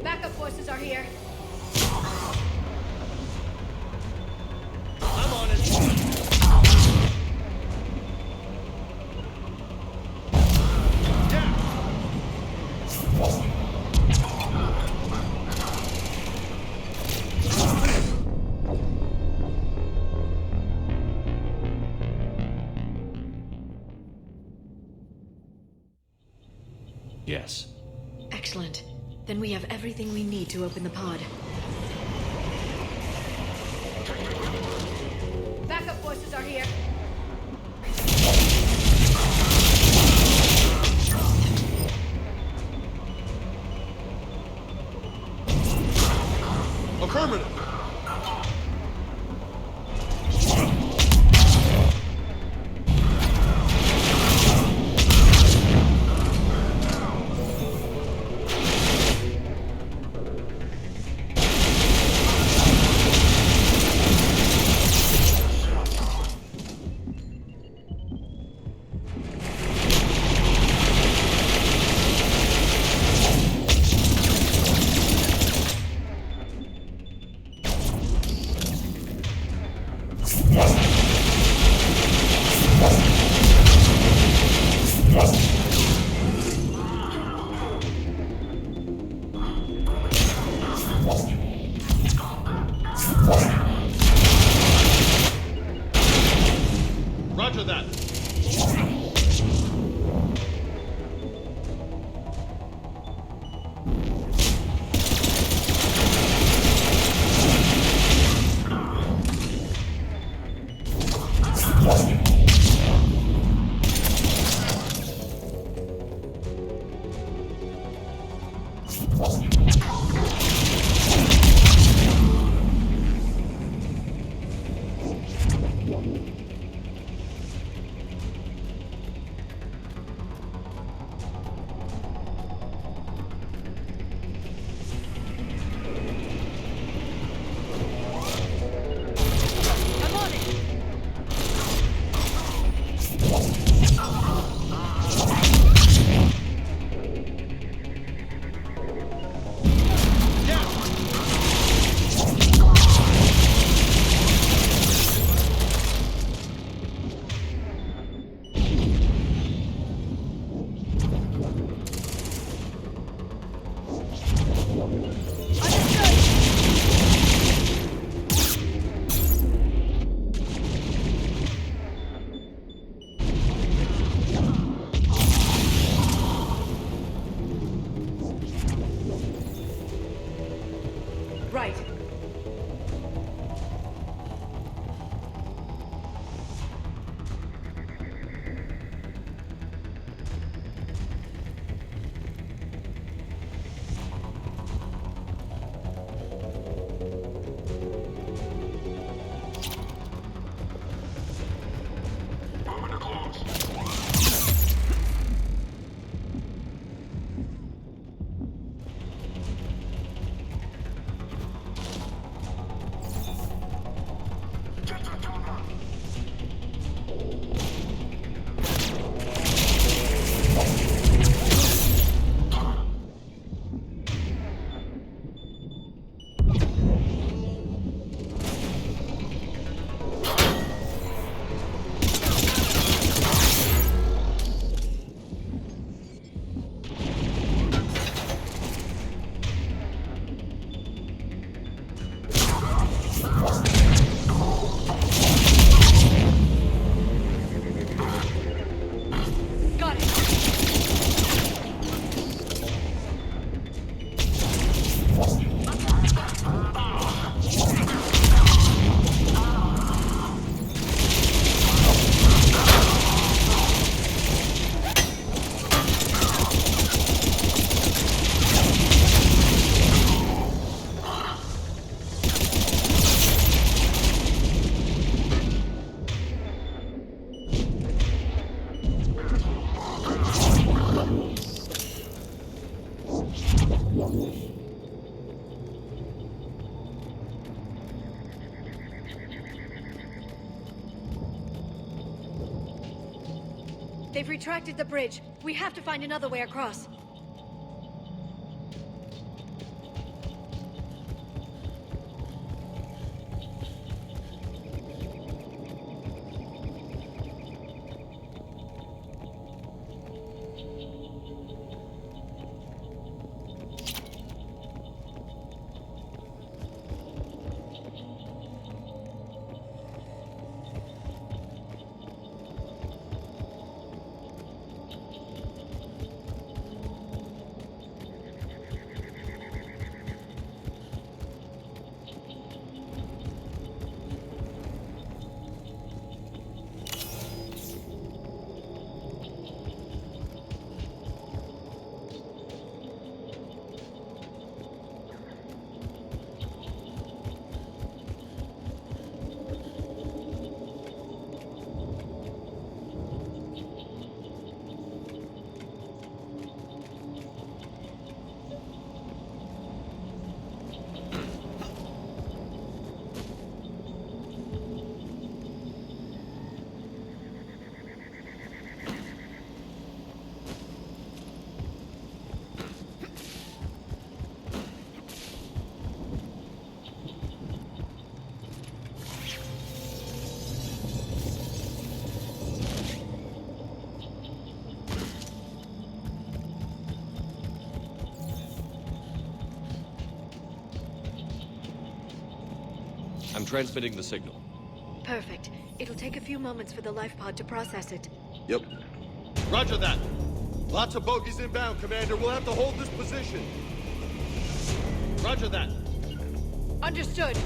Backup forces are here. I'm on it. Yes. Excellent. Then we have everything we need to open the pod. Backup forces are here. Affirmative. Roger that. Right. Got it. They've retracted the bridge. We have to find another way across. I'm transmitting the signal. Perfect. It'll take a few moments for the life pod to process it. Yep. Roger that. Lots of bogies inbound, Commander. We'll have to hold this position. Roger that. Understood.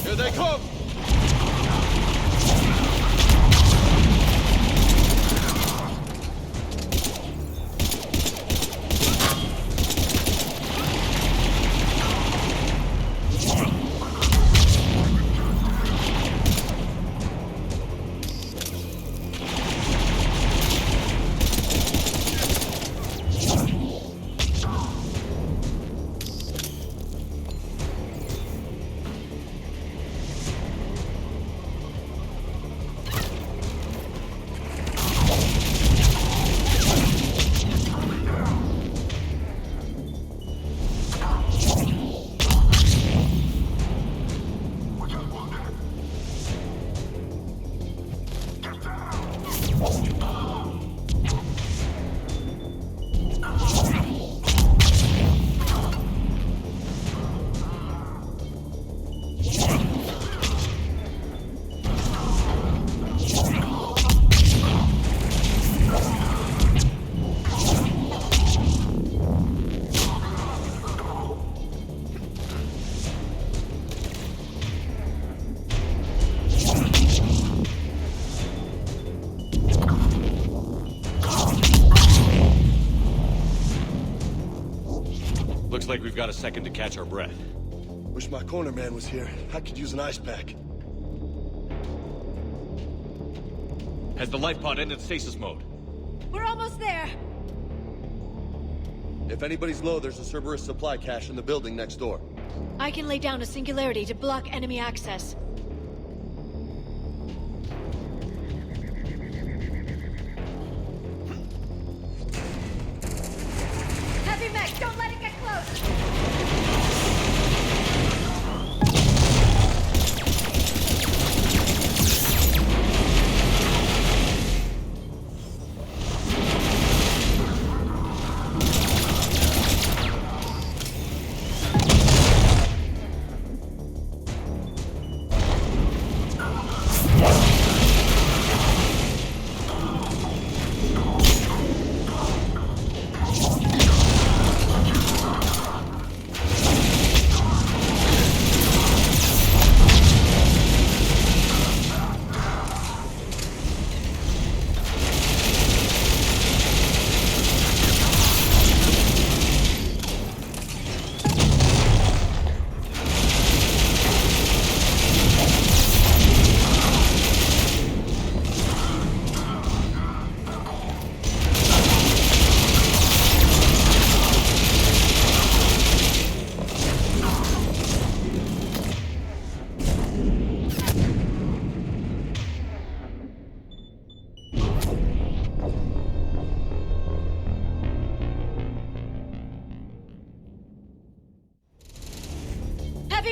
Here they come! Looks like we've got a second to catch our breath. Wish my corner man was here. I could use an ice pack. Has the life pod ended stasis mode? We're almost there. If anybody's low, there's a Cerberus supply cache in the building next door. I can lay down a singularity to block enemy access. Heavy mech, don't let it get close!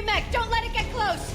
mech! Don't let it get close!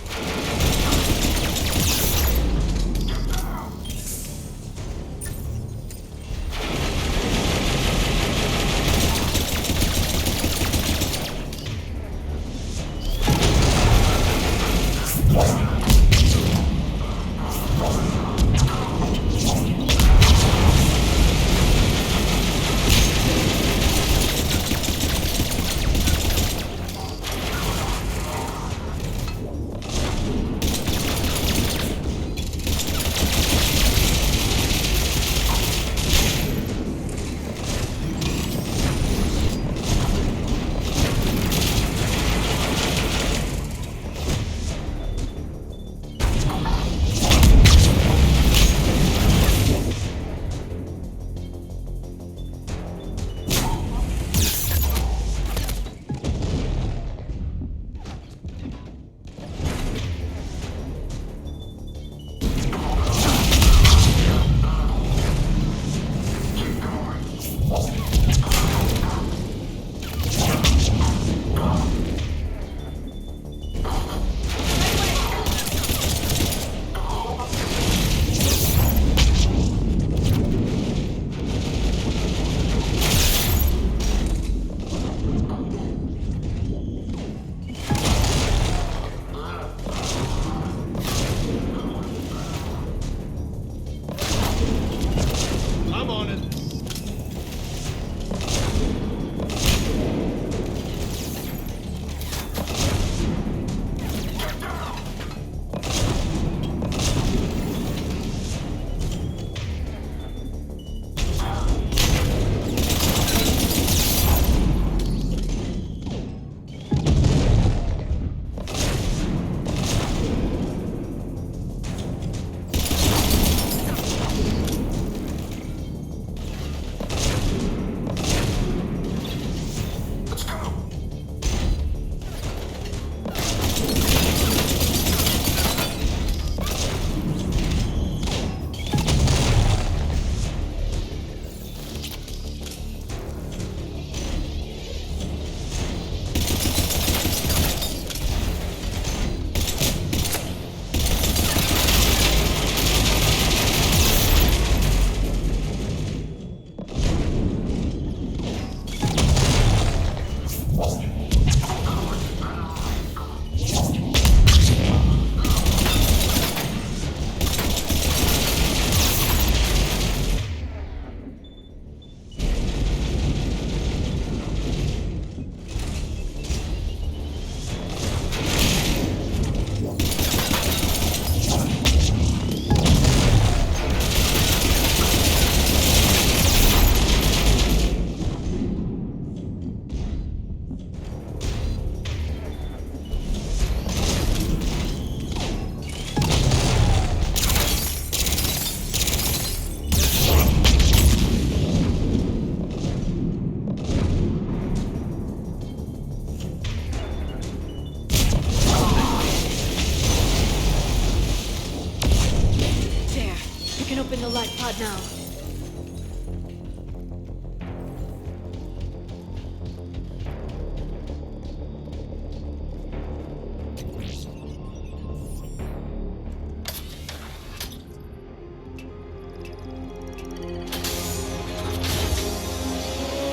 Open the light pod now.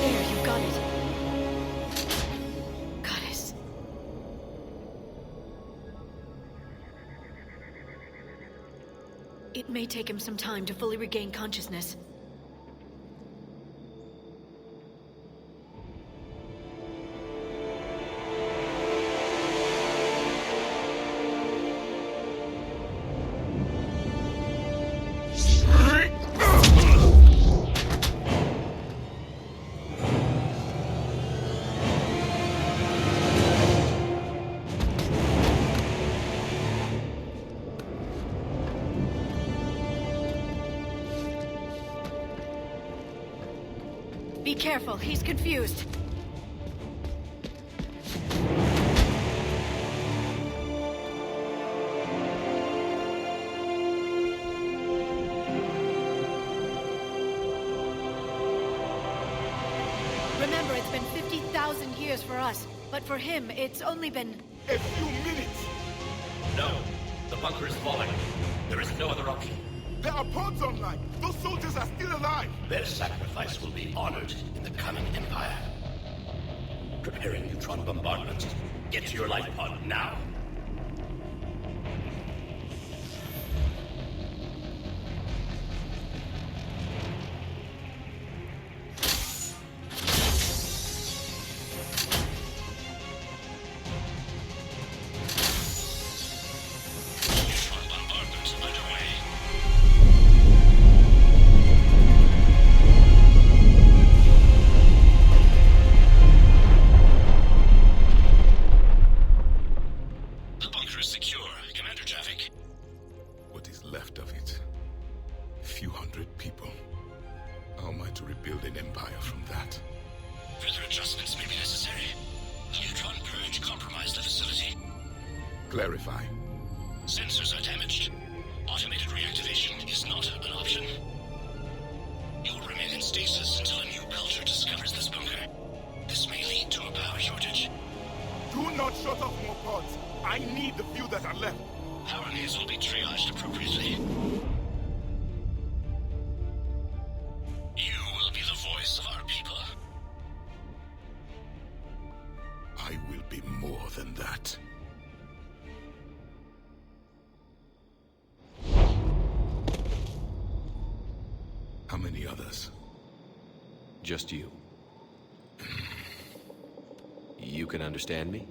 There, you got it. Goddess. It may take him some time to fully regain consciousness. Be careful, he's confused. Remember, it's been 50,000 years for us, but for him, it's only been A few minutes! No. The bunker is falling. There is no other option. There are pods online! Those soldiers are still alive! Their sacrifice will be honored in the coming Empire. Preparing neutron bombardment. Get to your life pod now. Clarify. Sensors are damaged. Automated reactivation is not an option. You will remain in stasis until a new culture discovers this bunker. This may lead to a power shortage. Do not shut off more pods. I need the few that are left. Power needs will be triaged appropriately. You will be the voice of our people. I will be more than that. How many others? Just you. You can understand me?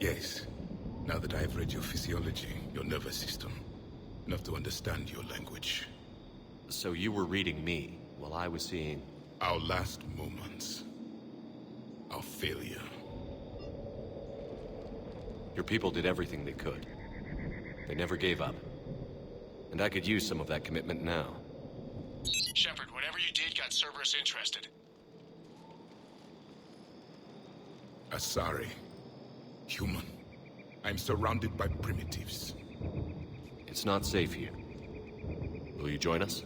Yes. Now that I have read your physiology, your nervous system, enough to understand your language. So you were reading me, while I was seeing... Our last moments. Our failure. Your people did everything they could. They never gave up. And I could use some of that commitment now. Shepard, whatever you did got Cerberus interested. Asari. Human. I'm surrounded by primitives. It's not safe here. Will you join us?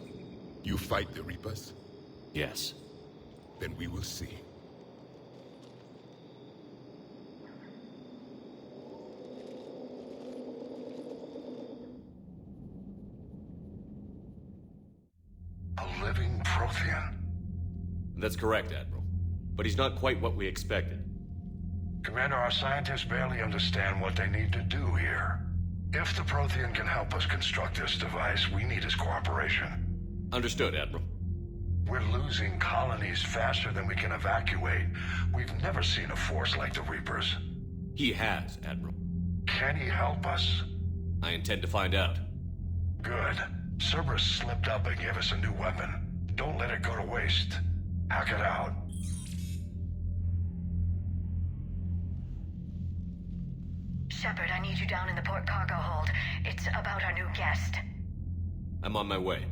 You fight the Reapers? Yes. Then we will see. A living Prothean? That's correct, Admiral. But he's not quite what we expected. Commander, our scientists barely understand what they need to do here. If the Prothean can help us construct this device, we need his cooperation. Understood, Admiral. We're losing colonies faster than we can evacuate. We've never seen a force like the Reapers. He has, Admiral. Can he help us? I intend to find out. Good. Cerberus slipped up and gave us a new weapon. Don't let it go to waste. Hack it out. Shepard, I need you down in the port cargo hold. It's about our new guest. I'm on my way.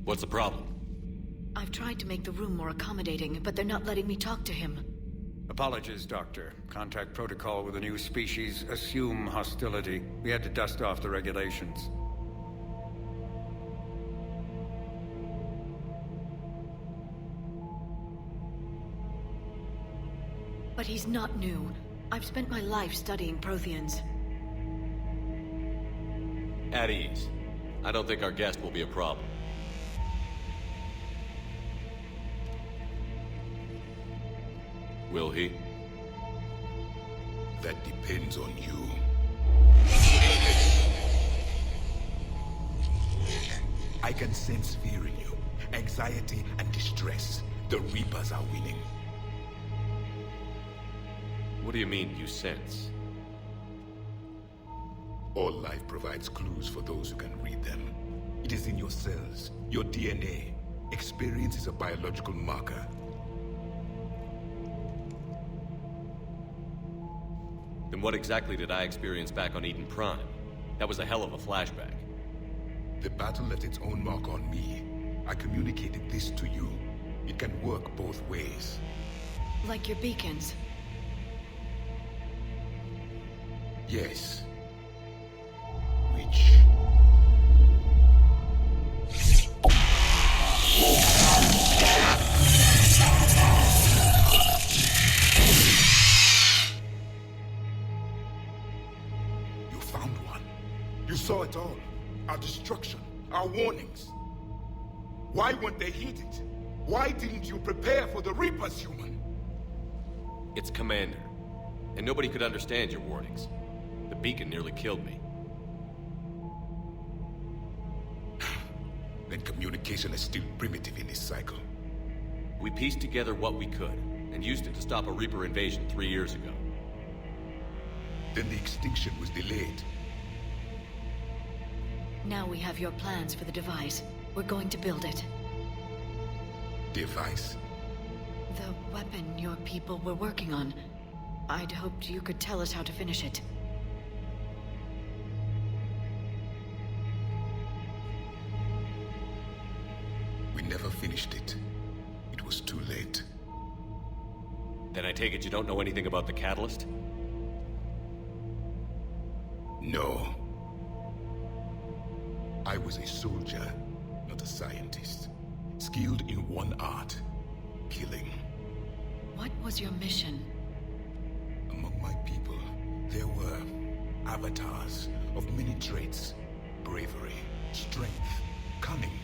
What's the problem? I've tried to make the room more accommodating, but they're not letting me talk to him. Apologies, Doctor. Contact protocol with a new species. Assume hostility. We had to dust off the regulations. But he's not new. I've spent my life studying Protheans. At ease. I don't think our guest will be a problem. Will he? That depends on you. I can sense fear in you. Anxiety and distress. The Reapers are winning. What do you mean, you sense? All life provides clues for those who can read them. It is in your cells, your DNA. Experience is a biological marker. Then what exactly did I experience back on Eden Prime? That was a hell of a flashback. The battle left its own mark on me. I communicated this to you. It can work both ways. Like your beacons. Yes. Which... saw it all. Our destruction, our warnings. Why weren't they heeded? Why didn't you prepare for the Reapers, human? It's Commander. And nobody could understand your warnings. The beacon nearly killed me. Then communication is still primitive in this cycle. We pieced together what we could, and used it to stop a Reaper invasion 3 years ago. Then the extinction was delayed. Now we have your plans for the device. We're going to build it. Device? The weapon your people were working on. I'd hoped you could tell us how to finish it. We never finished it. It was too late. Then I take it you don't know anything about the catalyst? No. I was a soldier, not a scientist. Skilled in one art, killing. What was your mission? Among my people, there were avatars of many traits. Bravery, strength, cunning.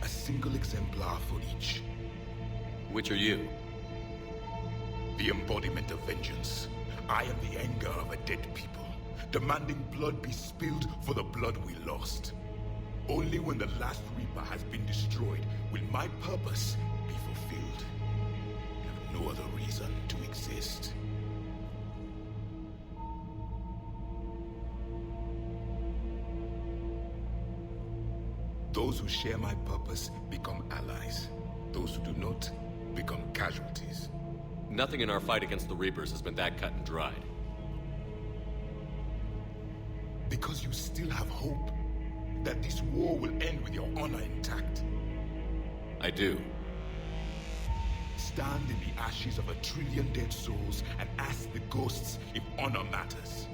A single exemplar for each. Which are you? The embodiment of vengeance. I am the anger of a dead people, demanding blood be spilled for the blood we lost. Only when the last Reaper has been destroyed will my purpose be fulfilled. I have no other reason to exist. Those who share my purpose become allies. Those who do not become casualties. Nothing in our fight against the Reapers has been that cut and dried. Because you still have hope that this war will end with your honor intact. I do. Stand in the ashes of 1 trillion dead souls and ask the ghosts if honor matters.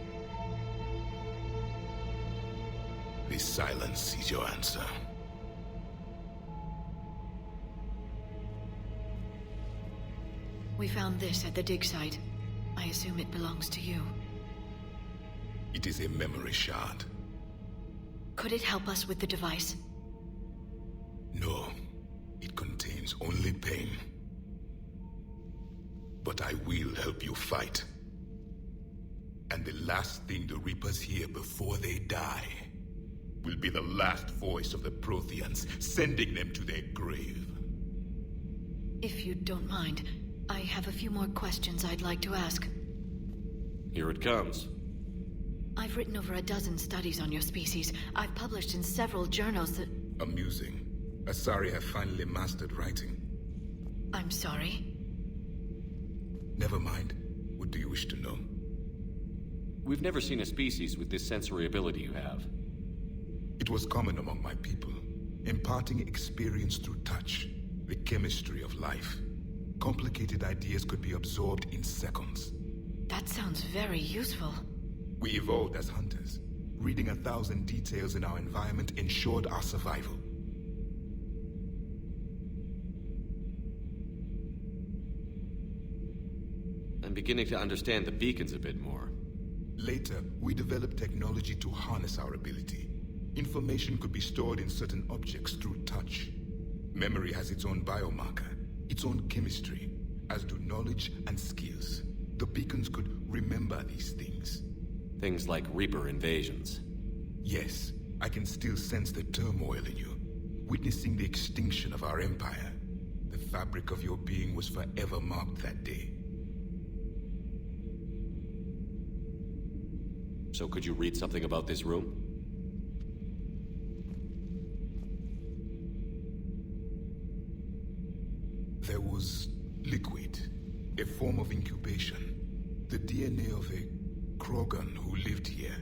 This silence is your answer. We found this at the dig site. I assume it belongs to you. It is a memory shard. Could it help us with the device? No. It contains only pain. But I will help you fight. And the last thing the Reapers hear before they die will be the last voice of the Protheans, sending them to their grave. If you don't mind, I have a few more questions I'd like to ask. Here it comes. I've written over a dozen studies on your species. I've published in several journals that... Amusing. Asari have finally mastered writing. I'm sorry? Never mind. What do you wish to know? We've never seen a species with this sensory ability you have. It was common among my people, imparting experience through touch, the chemistry of life. Complicated ideas could be absorbed in seconds. That sounds very useful. We evolved as hunters. Reading 1,000 details in our environment ensured our survival. I'm beginning to understand the beacons a bit more. Later, we developed technology to harness our ability. Information could be stored in certain objects through touch. Memory has its own biomarker, its own chemistry, as do knowledge and skills. The beacons could remember these things. Things like Reaper invasions. Yes, I can still sense the turmoil in you, witnessing the extinction of our empire. The fabric of your being was forever marked that day. So could you read something about this room? There was liquid, a form of incubation. The DNA of a Krogan who lived here.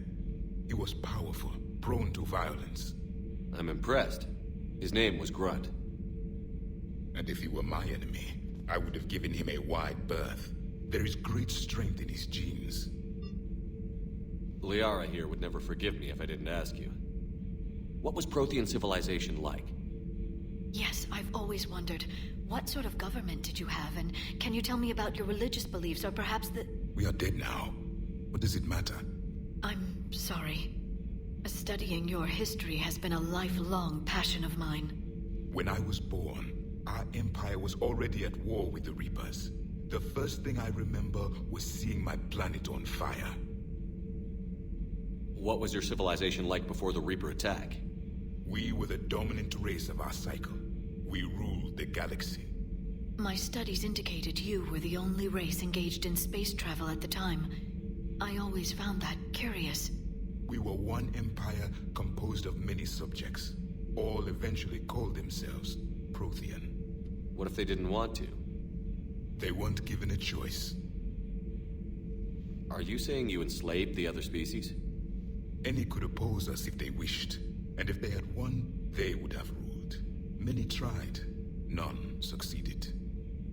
He was powerful, prone to violence. I'm impressed. His name was Grunt. And if he were my enemy, I would have given him a wide berth. There is great strength in his genes. Liara here would never forgive me if I didn't ask you. What was Prothean civilization like? Yes, I've always wondered. What sort of government did you have, and can you tell me about your religious beliefs, or perhaps the... We are dead now. What does it matter? I'm sorry. Studying your history has been a lifelong passion of mine. When I was born, our empire was already at war with the Reapers. The first thing I remember was seeing my planet on fire. What was your civilization like before the Reaper attack? We were the dominant race of our cycle. We ruled the galaxy. My studies indicated you were the only race engaged in space travel at the time. I always found that curious. We were one empire composed of many subjects. All eventually called themselves Prothean. What if they didn't want to? They weren't given a choice. Are you saying you enslaved the other species? Any could oppose us if they wished. And if they had won, they would have ruled. Many tried. None succeeded.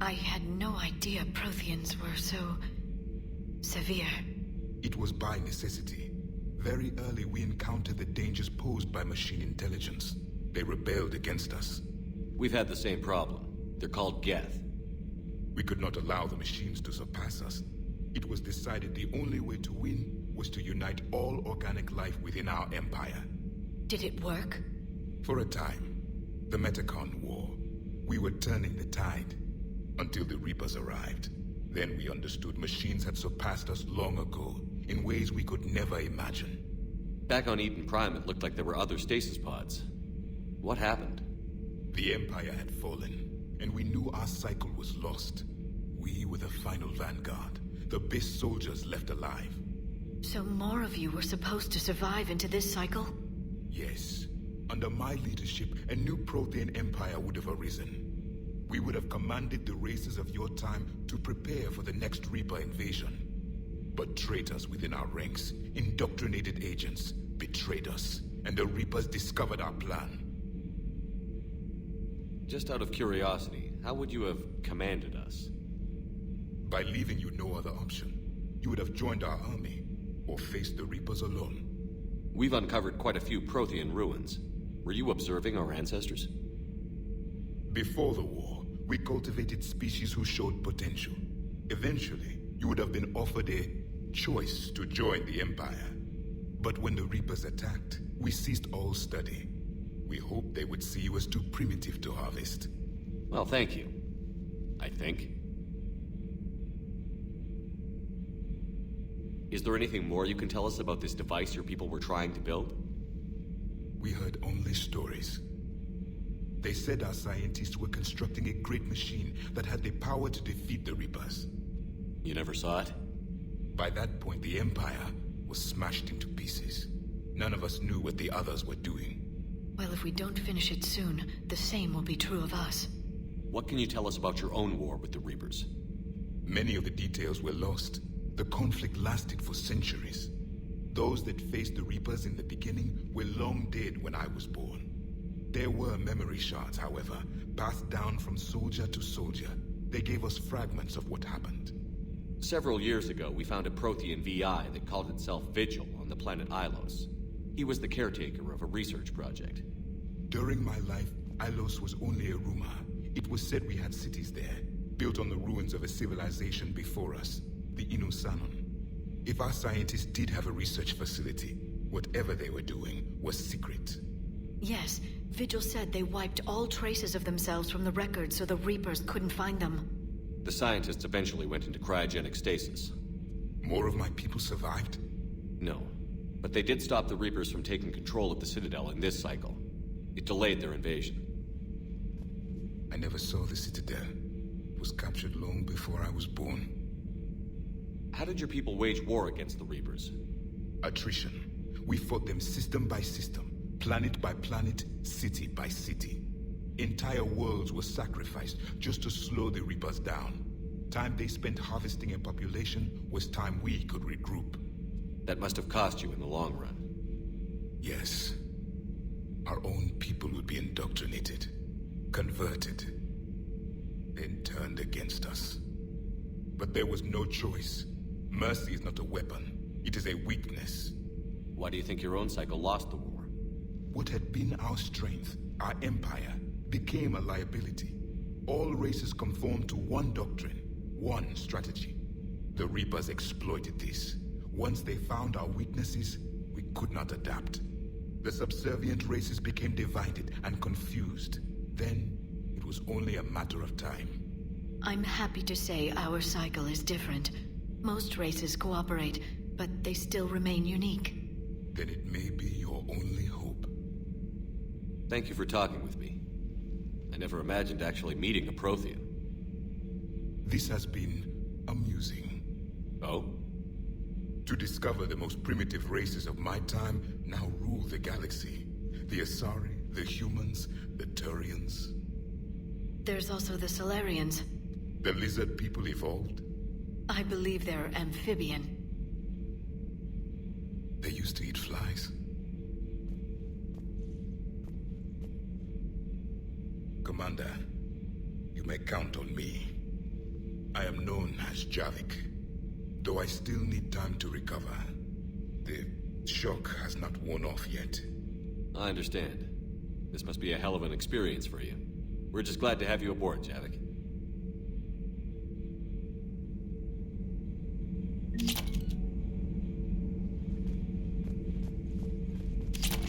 I had no idea Protheans were so... severe. It was by necessity. Very early we encountered the dangers posed by machine intelligence. They rebelled against us. We've had the same problem. They're called Geth. We could not allow the machines to surpass us. It was decided the only way to win was to unite all organic life within our empire. Did it work? For a time. The Metacon War. We were turning the tide. Until the Reapers arrived. Then we understood machines had surpassed us long ago, in ways we could never imagine. Back on Eden Prime, it looked like there were other stasis pods. What happened? The Empire had fallen, and we knew our cycle was lost. We were the final vanguard, the best soldiers left alive. So more of you were supposed to survive into this cycle? Yes. Under my leadership, a new Prothean empire would have arisen. We would have commanded the races of your time to prepare for the next Reaper invasion. But traitors within our ranks, indoctrinated agents, betrayed us, and the Reapers discovered our plan. Just out of curiosity, how would you have commanded us? By leaving you no other option. You would have joined our army, or faced the Reapers alone. We've uncovered quite a few Prothean ruins. Were you observing our ancestors? Before the war, we cultivated species who showed potential. Eventually, you would have been offered a choice to join the Empire. But when the Reapers attacked, we ceased all study. We hoped they would see you as too primitive to harvest. Well, thank you. I think. Is there anything more you can tell us about this device your people were trying to build? We heard only stories. They said our scientists were constructing a great machine that had the power to defeat the Reapers. You never saw it? By that point, the Empire was smashed into pieces. None of us knew what the others were doing. Well, if we don't finish it soon, the same will be true of us. What can you tell us about your own war with the Reapers? Many of the details were lost. The conflict lasted for centuries. Those that faced the Reapers in the beginning were long dead when I was born. There were memory shards, however, passed down from soldier to soldier. They gave us fragments of what happened. Several years ago, we found a Prothean VI that called itself Vigil on the planet Ilos. He was the caretaker of a research project. During my life, Ilos was only a rumor. It was said we had cities there, built on the ruins of a civilization before us, the Inusanon. If our scientists did have a research facility, whatever they were doing was secret. Yes, Vigil said they wiped all traces of themselves from the records so the Reapers couldn't find them. The scientists eventually went into cryogenic stasis. More of my people survived? No, but they did stop the Reapers from taking control of the Citadel in this cycle. It delayed their invasion. I never saw the Citadel. It was captured long before I was born. How did your people wage war against the Reapers? Attrition. We fought them system by system. Planet by planet, city by city. Entire worlds were sacrificed just to slow the Reapers down. Time they spent harvesting a population was time we could regroup. That must have cost you in the long run. Yes. Our own people would be indoctrinated, converted, then turned against us. But there was no choice. Mercy is not a weapon. It is a weakness. Why do you think your own cycle lost the war? What had been our strength, our empire, became a liability. All races conformed to one doctrine, one strategy. The Reapers exploited this. Once they found our weaknesses, we could not adapt. The subservient races became divided and confused. Then, it was only a matter of time. I'm happy to say our cycle is different. Most races cooperate, but they still remain unique. Then it may be your only hope. Thank you for talking with me. I never imagined actually meeting a Prothean. This has been amusing. Oh? To discover the most primitive races of my time now rule the galaxy. The Asari, the humans, the Turians. There's also the Solarians. The lizard people evolved? I believe they're amphibian. They used to eat flies. Commander, you may count on me. I am known as Javik, though I still need time to recover. The shock has not worn off yet. I understand. This must be a hell of an experience for you. We're just glad to have you aboard, Javik.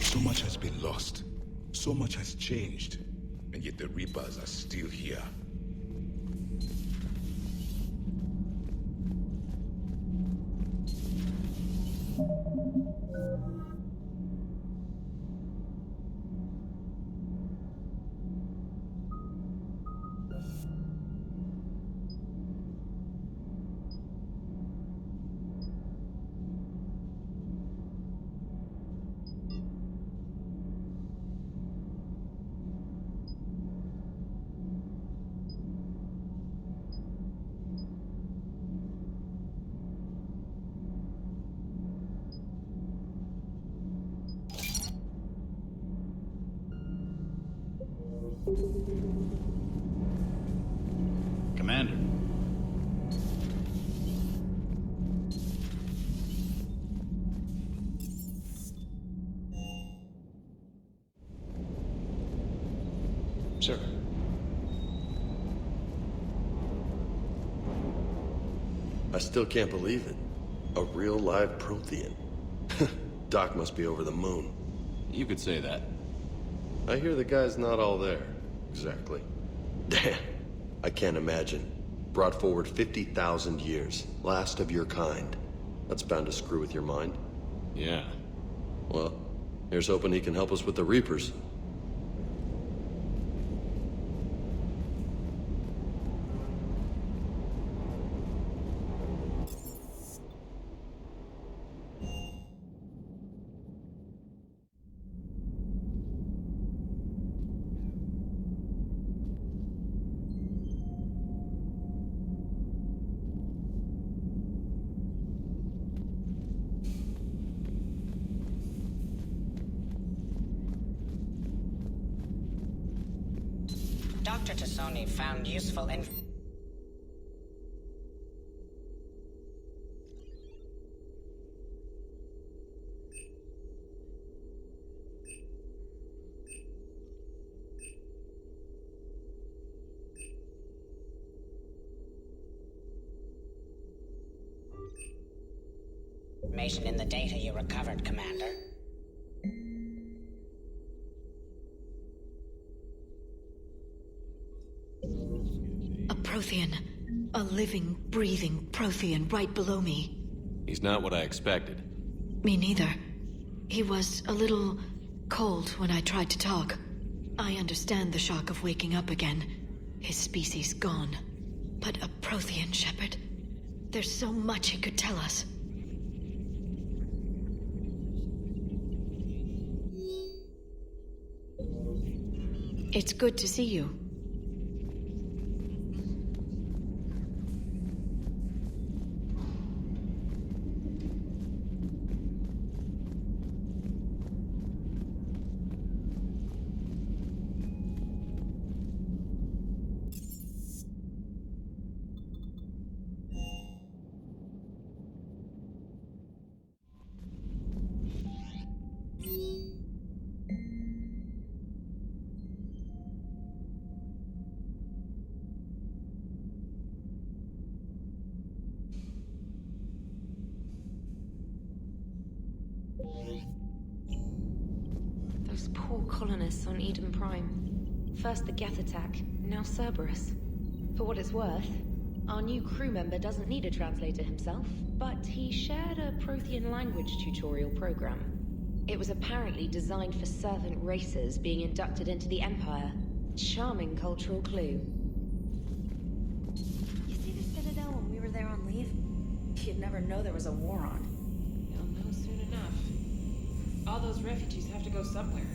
So much has been lost. So much has changed. And yet the Reapers are still here. Commander. Sir. I still can't believe it. A real live Prothean. Doc must be over the moon. You could say that. I hear the guy's not all there. Exactly. Damn. I can't imagine. Brought forward 50,000 years. Last of your kind. That's bound to screw with your mind. Yeah. Well, here's hoping he can help us with the Reapers. Dr. Tassoni found useful information in the data you recovered, Commander. A Prothean. A living, breathing Prothean right below me. He's not what I expected. Me neither. He was a little cold when I tried to talk. I understand the shock of waking up again. His species gone. But a Prothean, Shepard? There's so much he could tell us. It's good to see you. colonists on Eden Prime. First the Geth attack, now Cerberus. For what it's worth, our new crew member doesn't need a translator himself, but he shared a Prothean language tutorial program. It was apparently designed for servant races being inducted into the Empire. Charming cultural clue. You see the Citadel when we were there on leave? You'd never know there was a war on. You'll know soon enough. All those refugees have to go somewhere.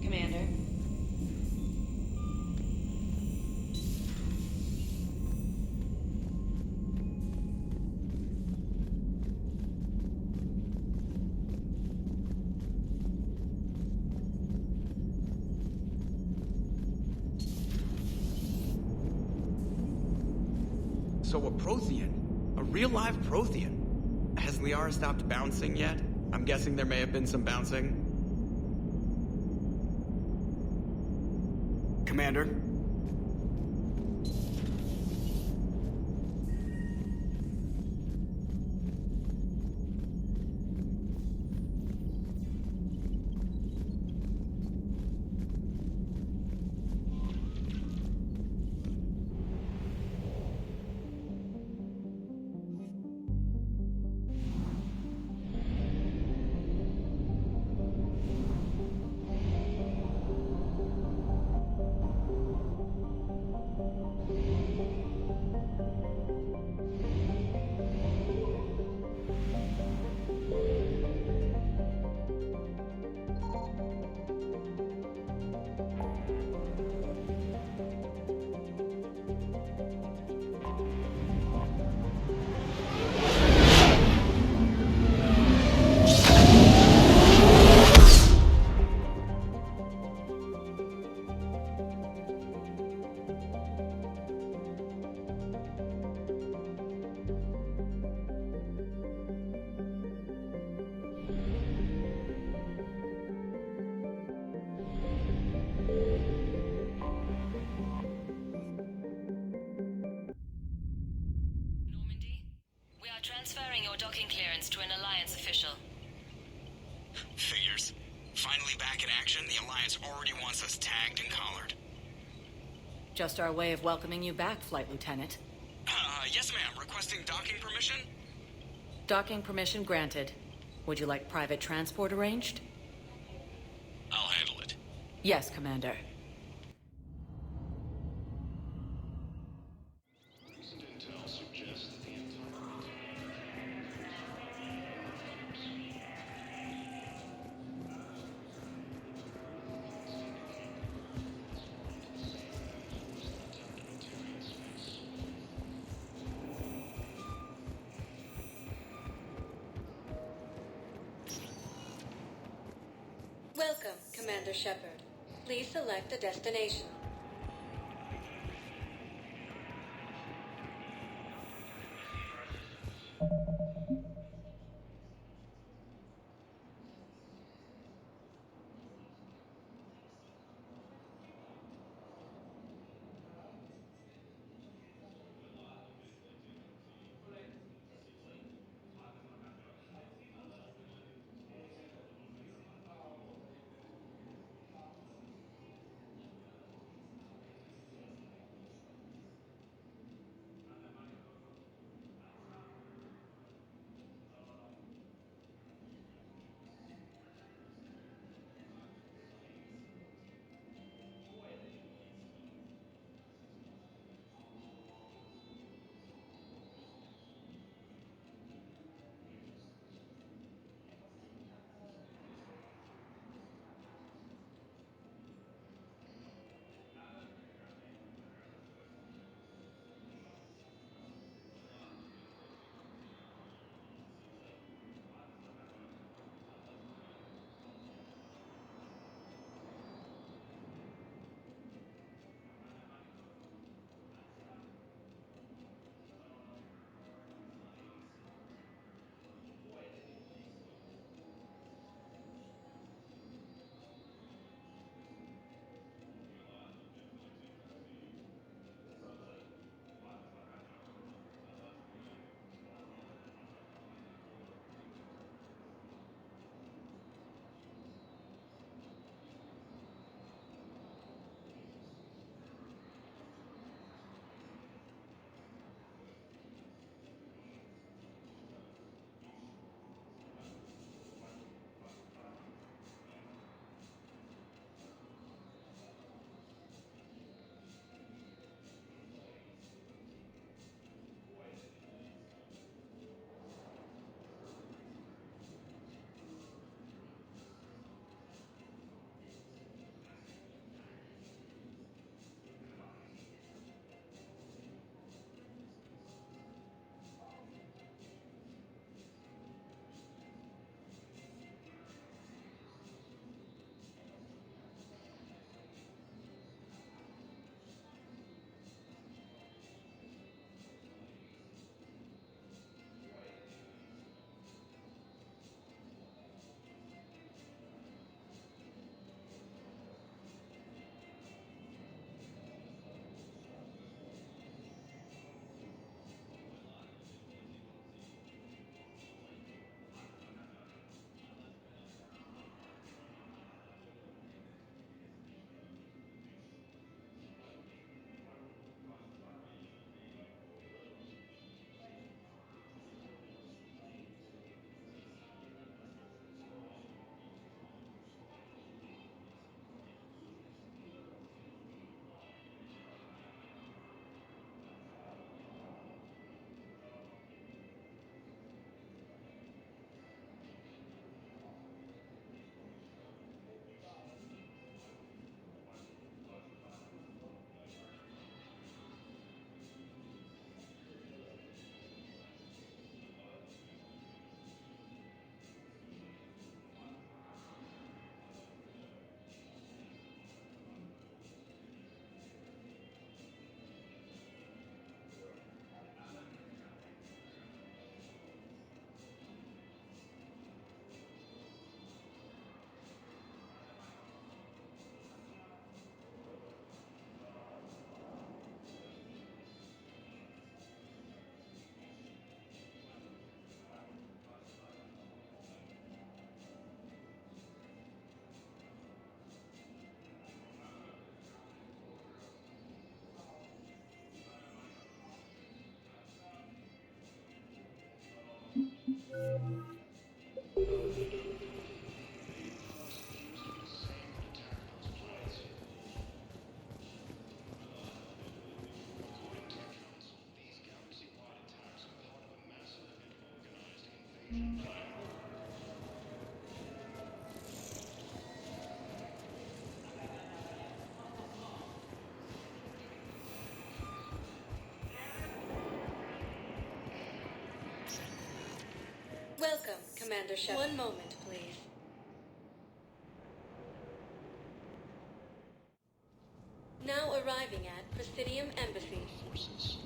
Commander. So a Prothean? A real live Prothean? Has Liara stopped bouncing yet? I'm guessing there may have been some bouncing. Commander? Transferring your docking clearance to an Alliance official. Figures. Finally back in action, the Alliance already wants us tagged and collared. Just our way of welcoming you back, Flight Lieutenant. Yes ma'am. Requesting docking permission? Docking permission granted. Would you like private transport arranged? I'll handle it. Yes, Commander. Welcome, Commander Shepard. Please select a destination. Commander Shepard. One moment, please. Now arriving at Presidium Embassy. Forces.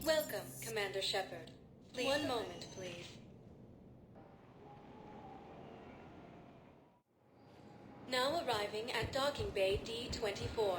Welcome, Commander Shepard. Please. One moment, please. Now arriving at Docking Bay D-24.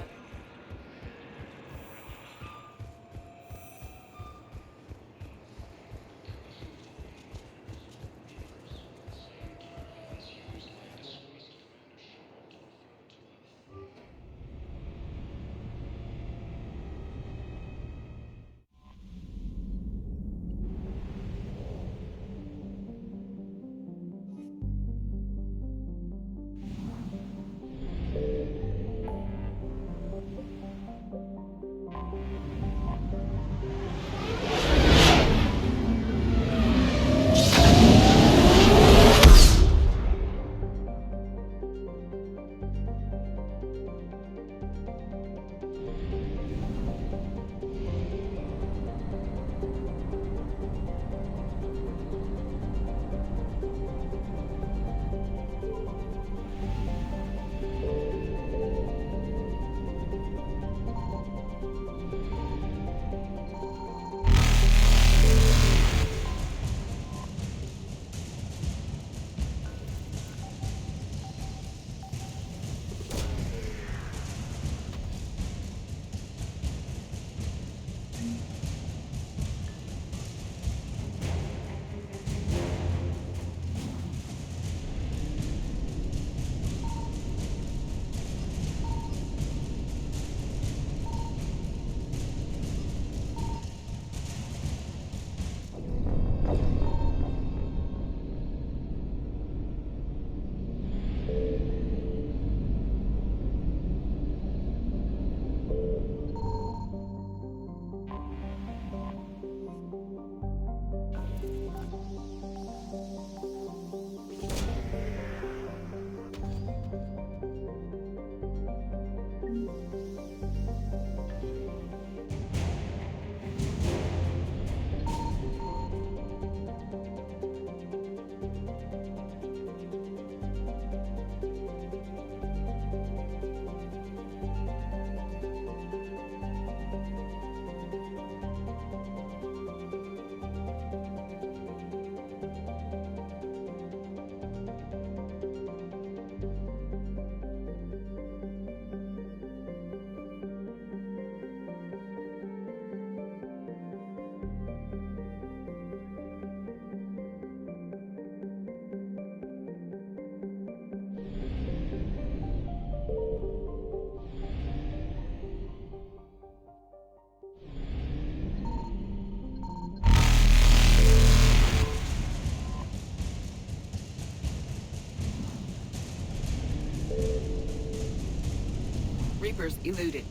Reapers eluded.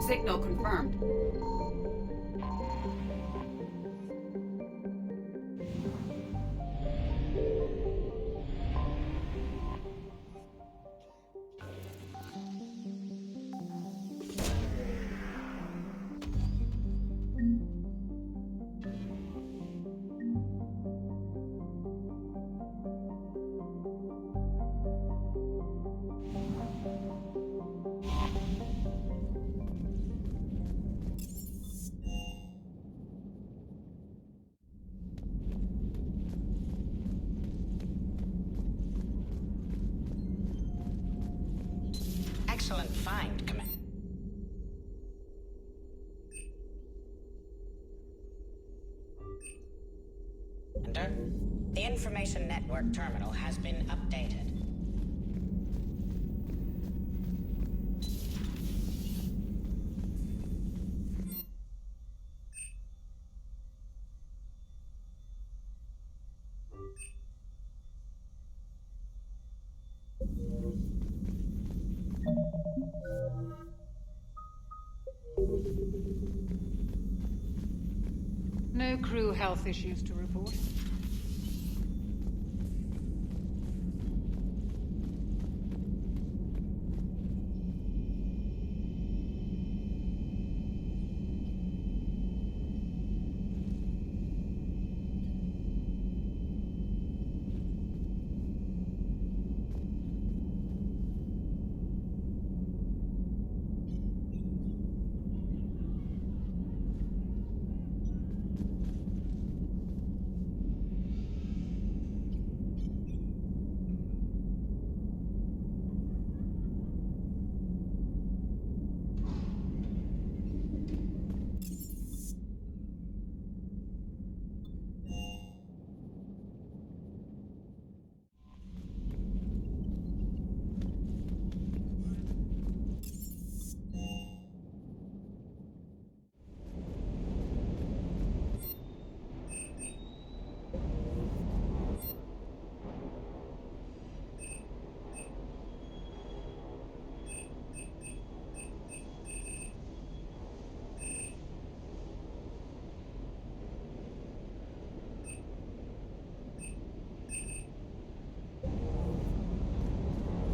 Signal confirmed. Excellent find, Commander. The information network terminal has been updated. No crew health issues to report.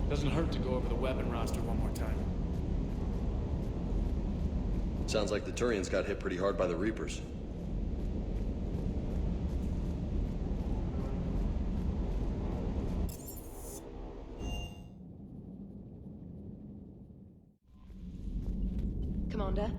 Doesn't hurt to go over the weapon roster one more time. Sounds like the Turians got hit pretty hard by the Reapers. Commander?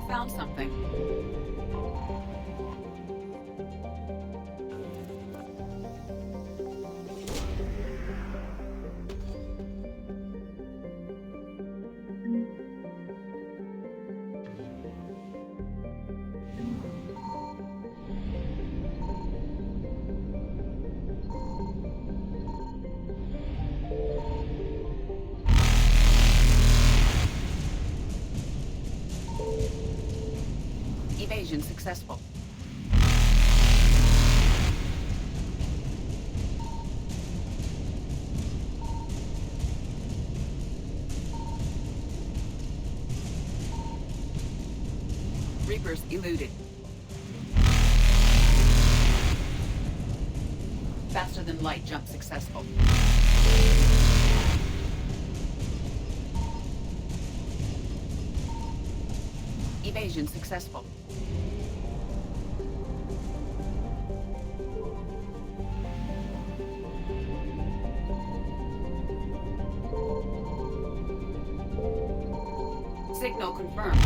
Found something. Evasion successful. Reapers eluded. Faster than light jump successful. Evasion successful. Signal confirmed.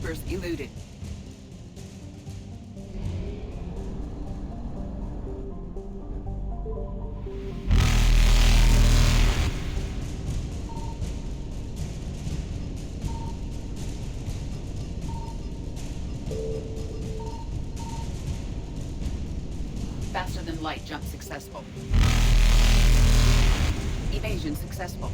Reapers eluded. Faster than light jump successful. Evasion successful.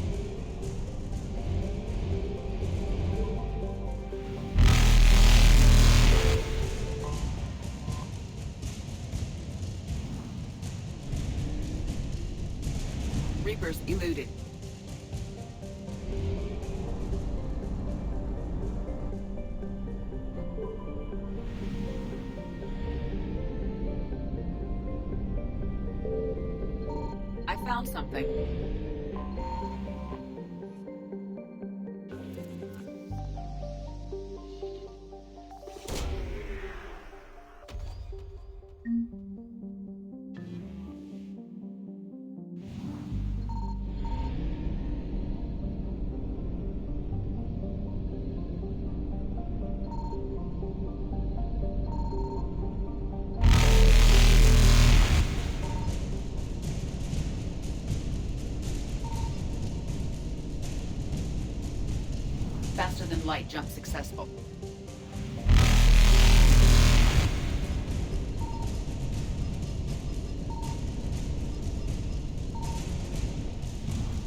Reapers eluded. I found something. Faster than light jump successful.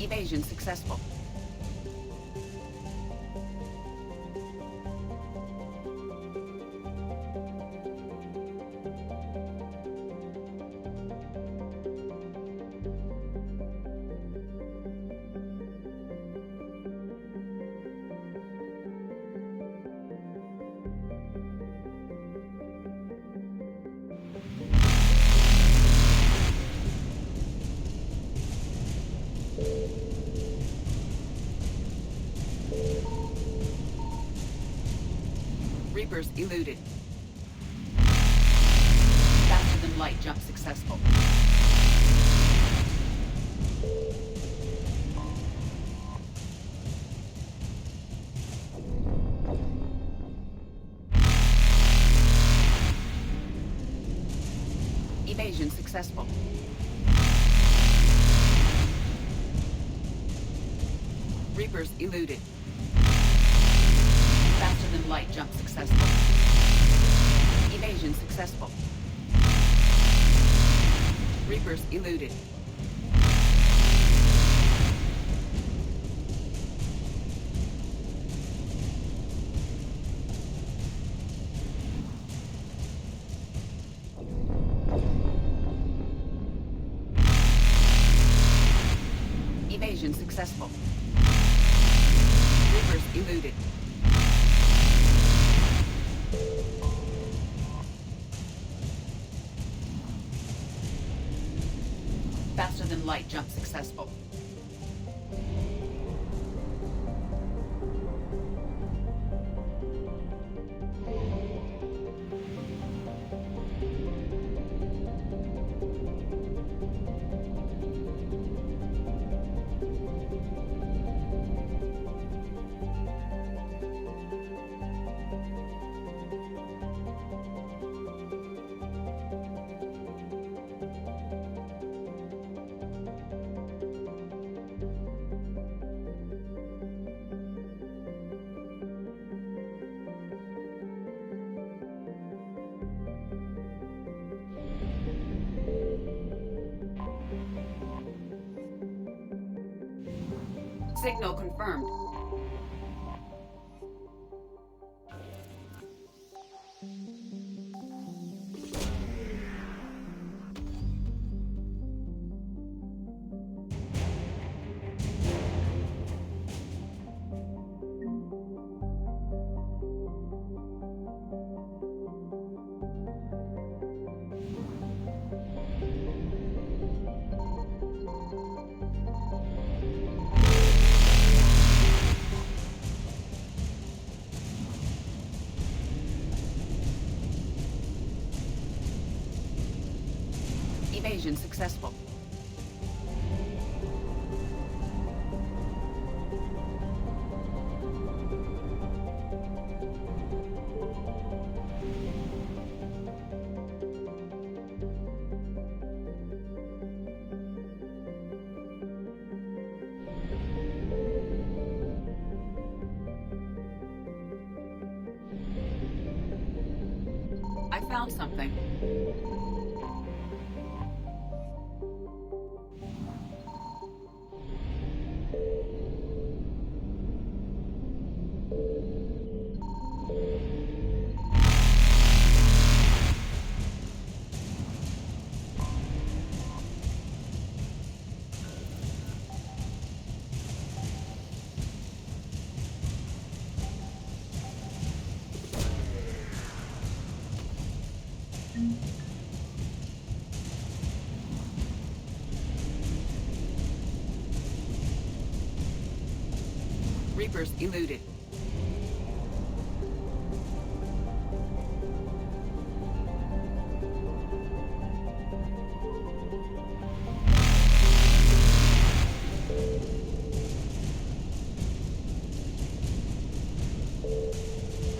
Evasion successful. Reapers eluded. Faster than light jump successful. Evasion successful. Reapers eluded. Faster than light jump successful. Evasion successful. Reapers eluded. Evasion successful. Reapers eluded. Faster than light jump successful. Signal confirmed. Evasion successful. found something. Reapers eluded.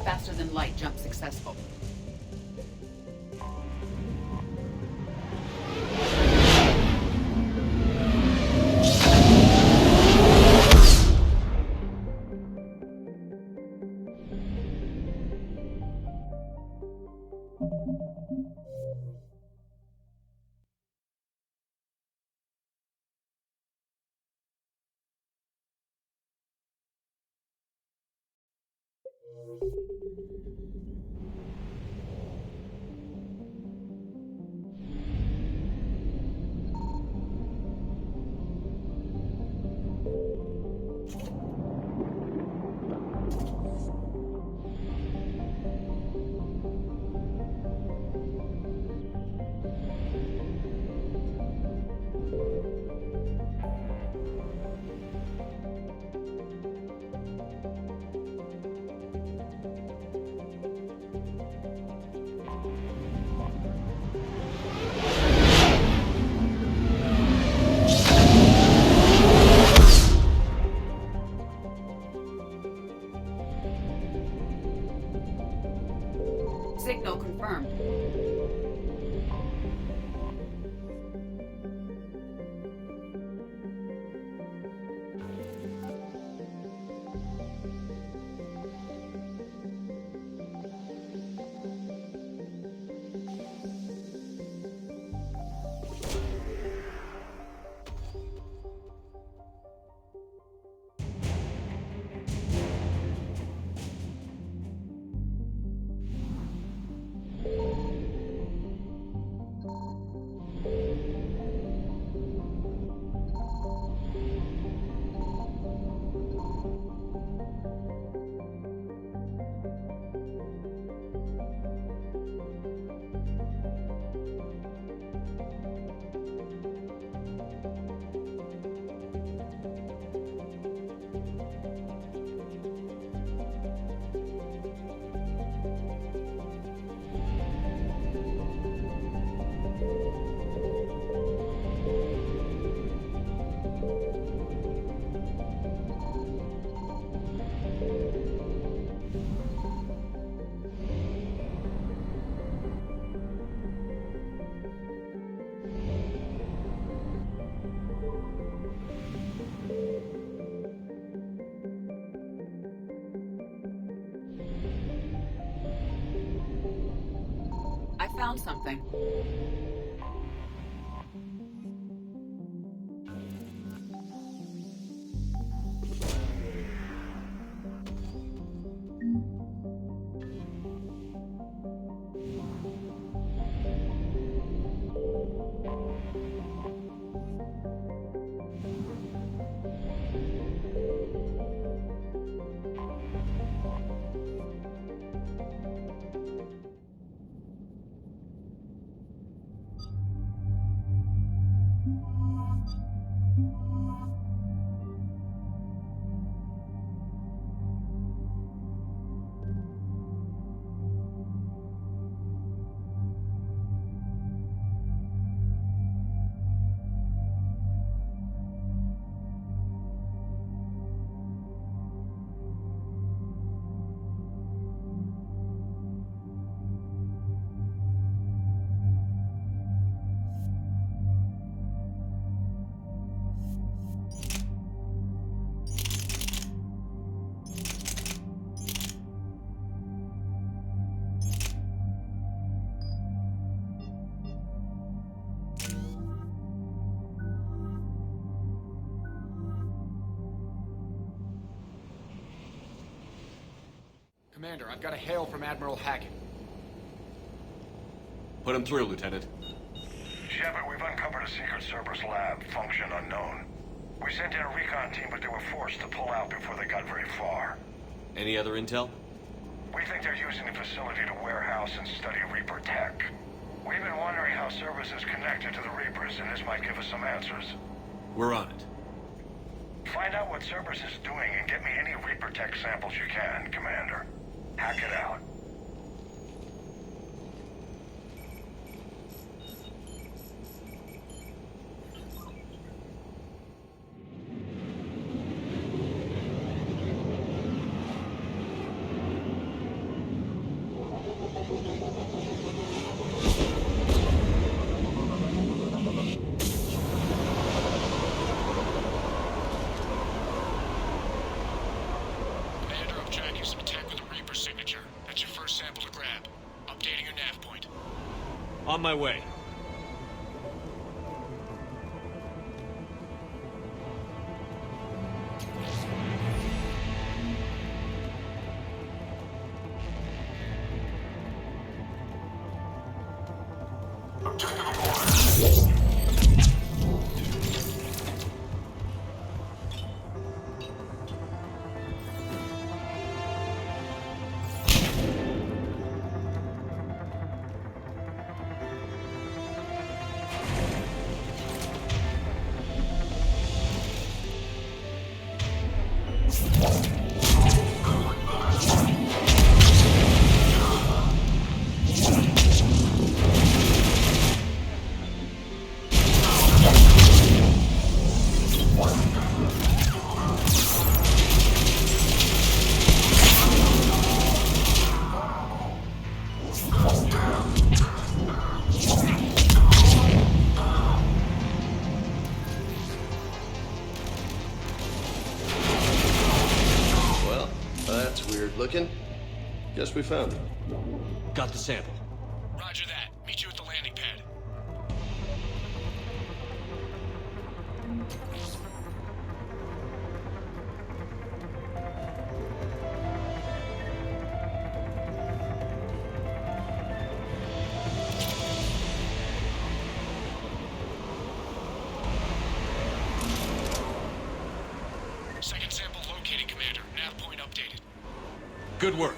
Faster than light jump successful. Signal confirmed. I found something. Commander, I've got a hail from Admiral Hackett. Put him through, Lieutenant. Shepard, we've uncovered a secret Cerberus lab, function unknown. We sent in a recon team, but they were forced to pull out before they got very far. Any other intel? We think they're using the facility to warehouse and study Reaper tech. We've been wondering how Cerberus is connected to the Reapers, and this might give us some answers. We're on it. Find out what Cerberus is doing and get me any Reaper tech samples you can, Commander. Hack it out. On my way. Looking? Guess we found it. Got the sample. Roger that. Meet you at the landing pad. Second sample located, Commander. Nav point updated. Good work.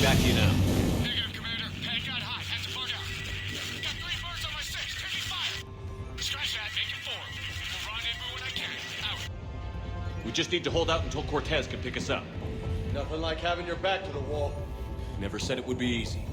back to you now. Negative, Commander. Pad got hot. Had to bug out. Got 3 birds on my 6. Taking fire. Scratch that. Make it 4. We'll rendezvous when I can. Out. We just need to hold out until Cortez can pick us up. Nothing like having your back to the wall. Never said it would be easy.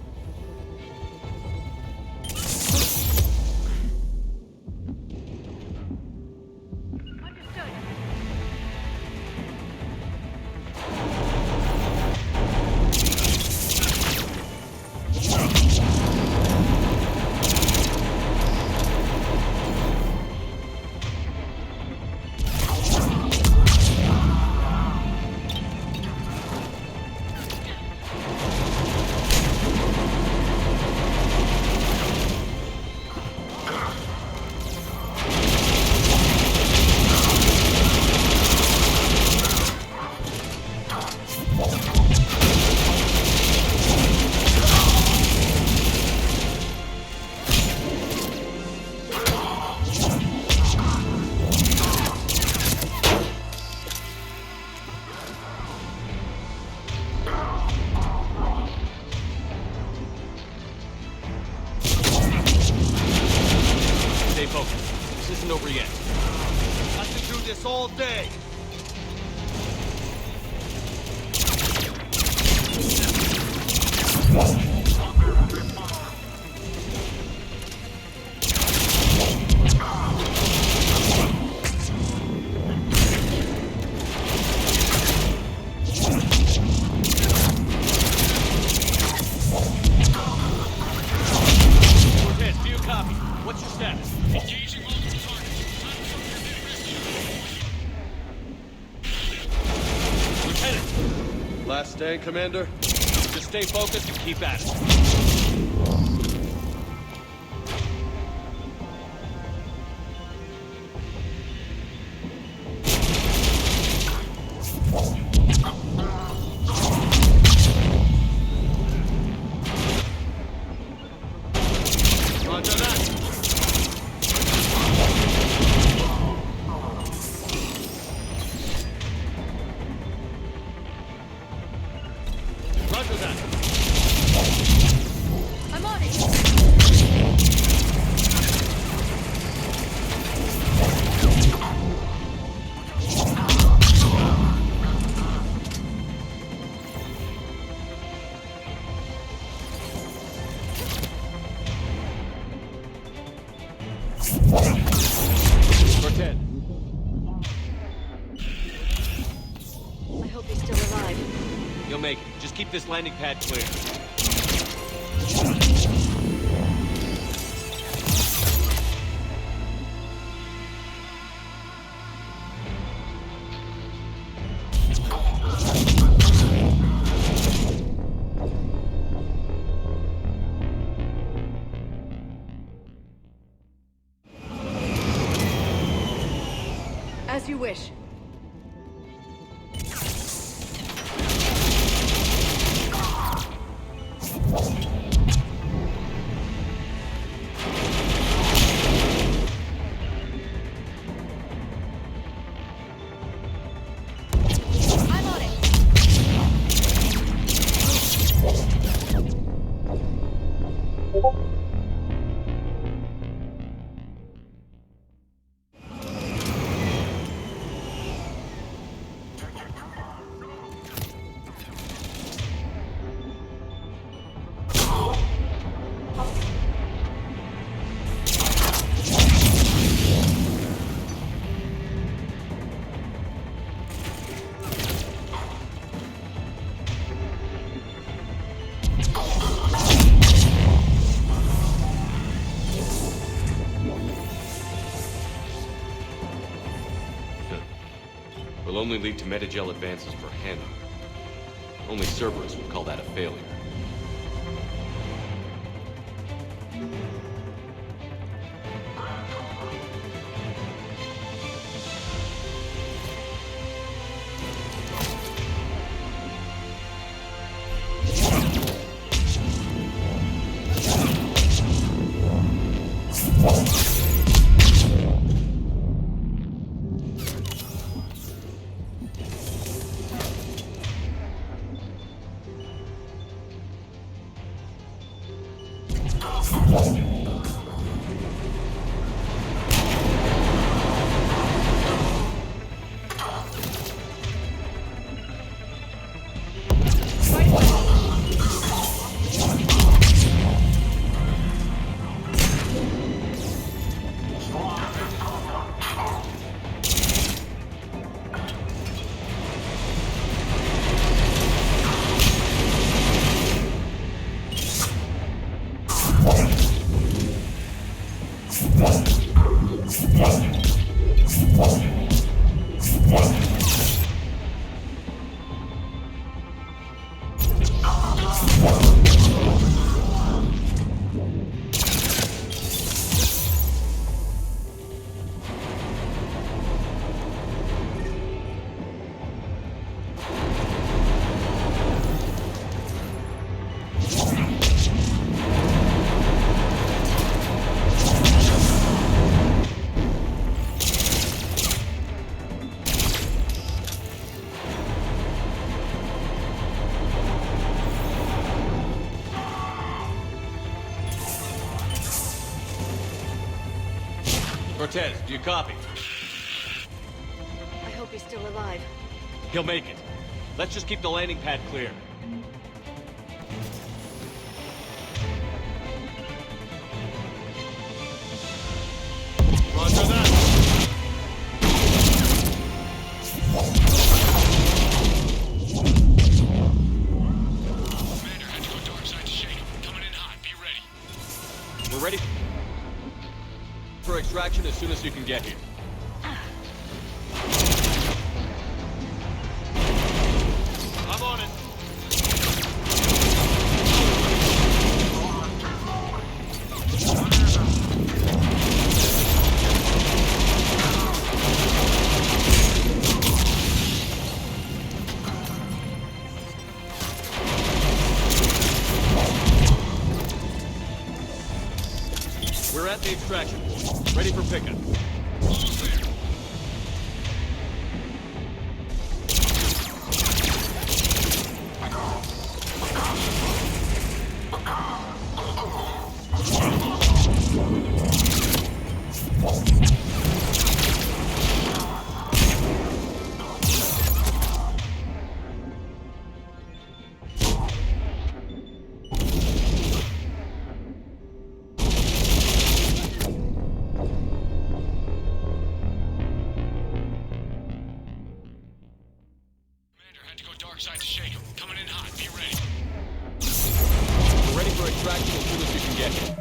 yet. Got to do this all day. Last stand, Commander? Just stay focused and keep at it. Roger that. Roger that. I'm on it. Cortez. I hope he's still alive. You'll make it. Just keep this landing pad clear. As you wish. I'm on it. Will only lead to Metagel advances for Hannah. Only Cerberus would call that a failure. Cortez, do you copy? I hope he's still alive. He'll make it. Let's just keep the landing pad clear. Roger that. Commander, had to go dark side to shake him. Coming in hot. Be ready. We're ready for extraction as soon as you can get here. I'm on it. We're at the extraction point. Ready for pickup. Almost there. Commander, had to go dark side to shake him. Coming in hot. Be ready. We're ready for extraction as soon as you can get here.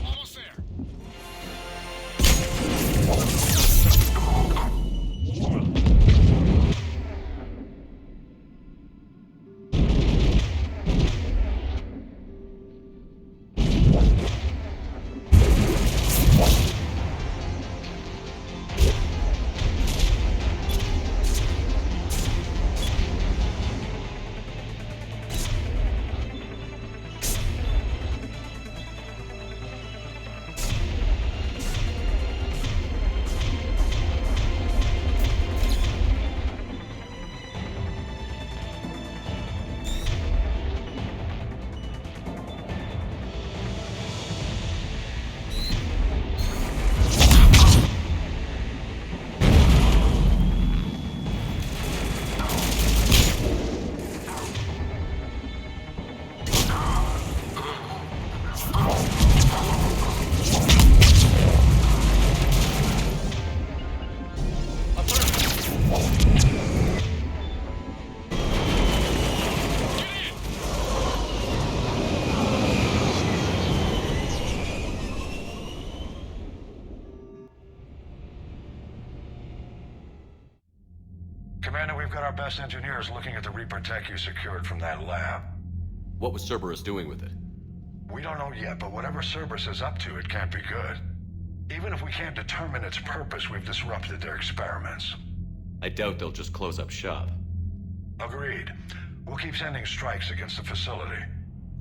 Almost there. Commander, we've got our best engineers looking at the Reaper tech you secured from that lab. What was Cerberus doing with it? We don't know yet, but whatever Cerberus is up to, it can't be good. Even if we can't determine its purpose, we've disrupted their experiments. I doubt they'll just close up shop. Agreed. We'll keep sending strikes against the facility.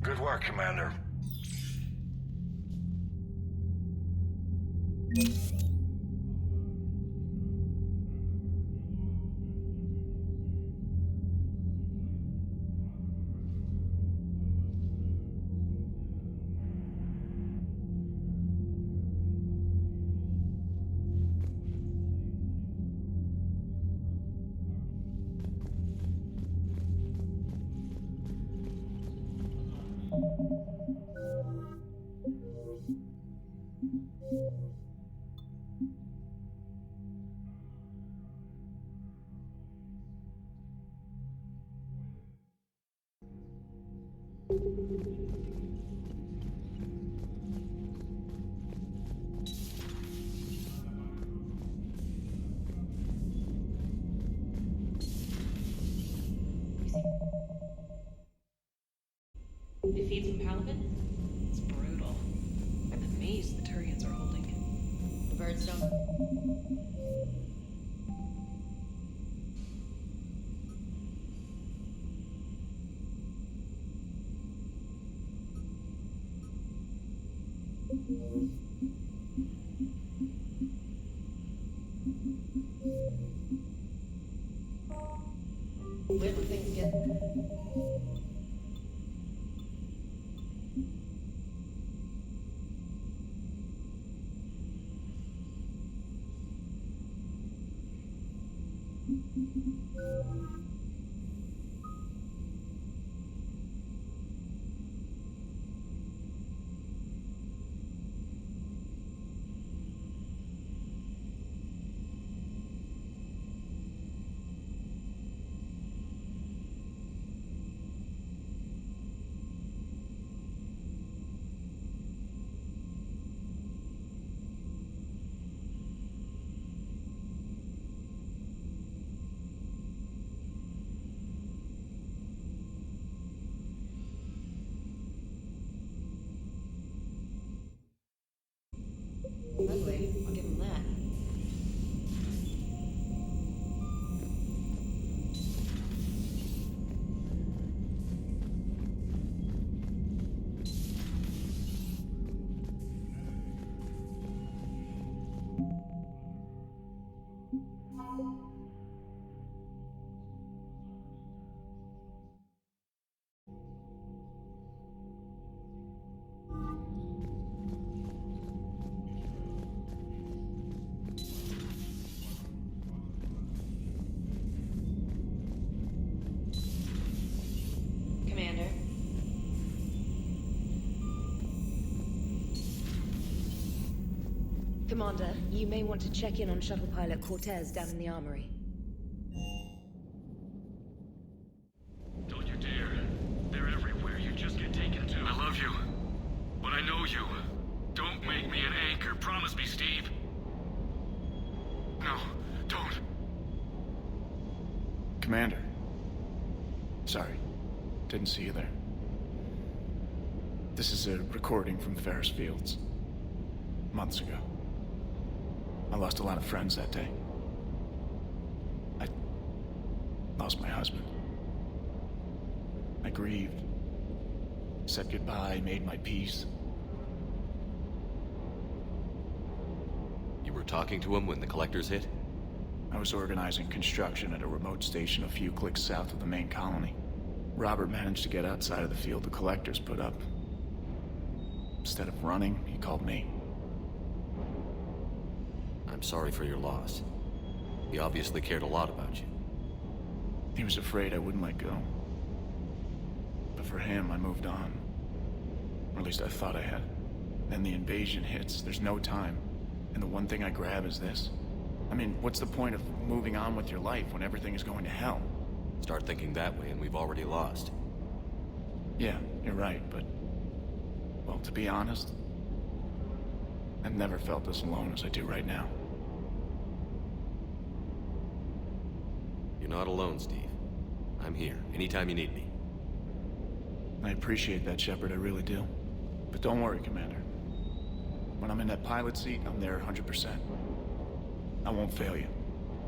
Good work, Commander. Guardstone. Wait for things to get... Lovely. I'll give him that. Commander. Commander, you may want to check in on shuttle pilot Cortez down in the armory. Don't you dare. They're everywhere. You just get taken too. I love you. But I know you. Don't make me an anchor. Promise me, Steve. No, don't. Commander. Sorry. Didn't see you there. This is a recording from Ferris Fields. Months ago. I lost a lot of friends that day. I lost my husband. I grieved. Said goodbye, made my peace. You were talking to him when the collectors hit? I was organizing construction at a remote station a few clicks south of the main colony. Robert managed to get outside of the field the collectors put up. Instead of running, he called me. I'm sorry for your loss. He obviously cared a lot about you. He was afraid I wouldn't let go. But for him, I moved on. Or at least I thought I had. Then the invasion hits, there's no time. And the one thing I grab is this. I mean, what's the point of moving on with your life when everything is going to hell? Start thinking that way and we've already lost. Yeah, you're right, but... well, to be honest, I've never felt as alone as I do right now. You're not alone, Steve. I'm here, anytime you need me. I appreciate that, Shepard, I really do. But don't worry, Commander. When I'm in that pilot seat, I'm there 100%. I won't fail you.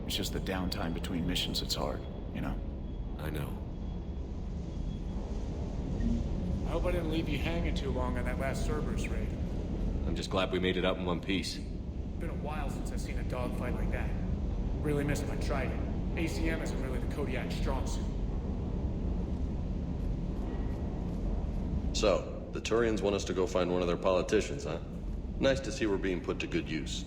It's just the downtime between missions that's hard, you know? I know. I hope I didn't leave you hanging too long on that last Cerberus raid. I'm just glad we made it out in one piece. Been a while since I've seen a dogfight like that. Really miss my trident. ACM isn't really the Kodiak strong suit. So, the Turians want us to go find one of their politicians, huh? Nice to see we're being put to good use.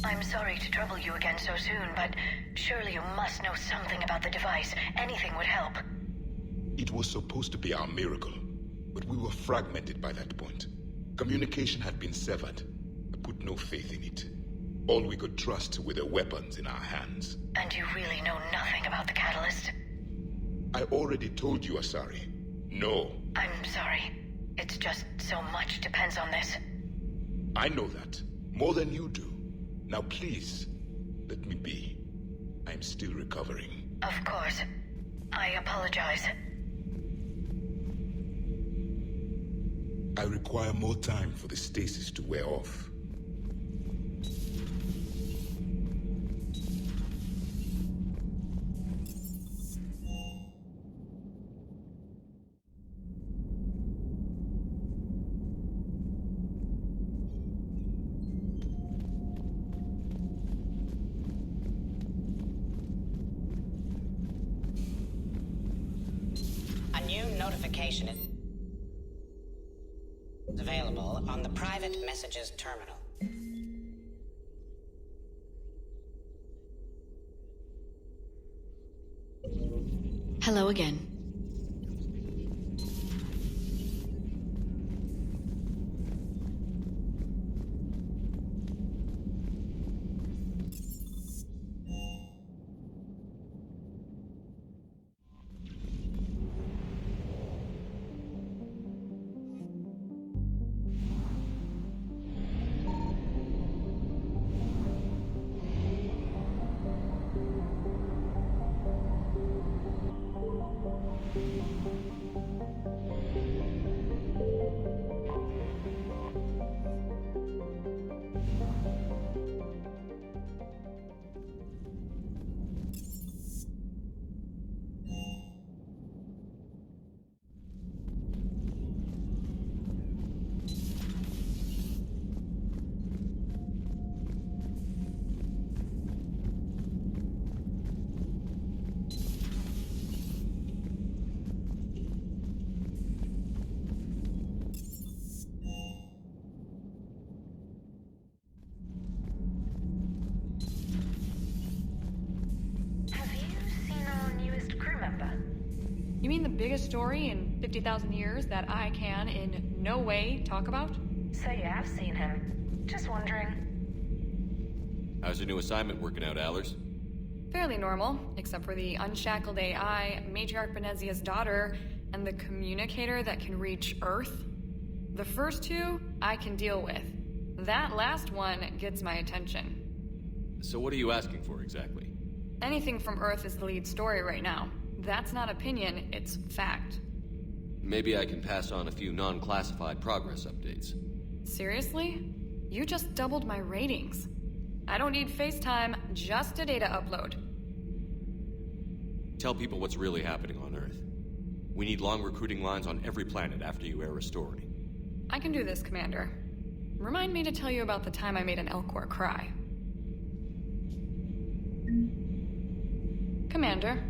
I'm sorry to trouble you again so soon, but surely you must know something about the device. Anything would help. It was supposed to be our miracle, but we were fragmented by that point. Communication had been severed. I put no faith in it. All we could trust were the weapons in our hands. And you really know nothing about the catalyst? I already told you, Asari. No. I'm sorry. It's just so much depends on this. I know that. More than you do. Now please, let me be. I am still recovering. Of course. I apologize. I require more time for the stasis to wear off. A new notification is available on the private messages terminal. Hello again. You mean the biggest story in 50,000 years that I can in no way talk about? So you have seen him. Just wondering. How's your new assignment working out, Allers? Fairly normal, except for the unshackled AI, Matriarch Benezia's daughter, and the communicator that can reach Earth. The first two, I can deal with. That last one gets my attention. So what are you asking for exactly? Anything from Earth is the lead story right now. That's not opinion, it's fact. Maybe I can pass on a few non-classified progress updates. Seriously? You just doubled my ratings. I don't need FaceTime, just a data upload. Tell people what's really happening on Earth. We need long recruiting lines on every planet after you air a story. I can do this, Commander. Remind me to tell you about the time I made an Elcor cry. Commander.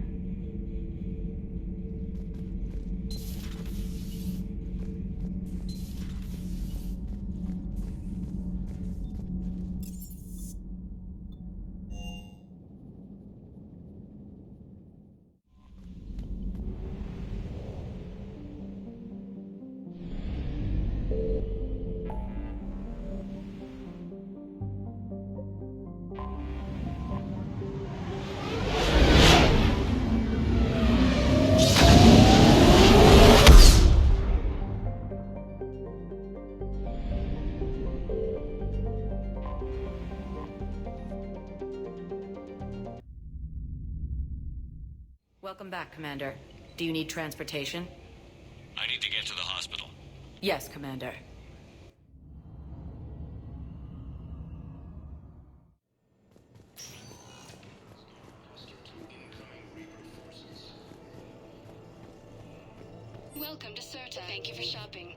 Welcome back, Commander. Do you need transportation? I need to get to the hospital. Yes, Commander. Welcome to Certa. Thank you for shopping.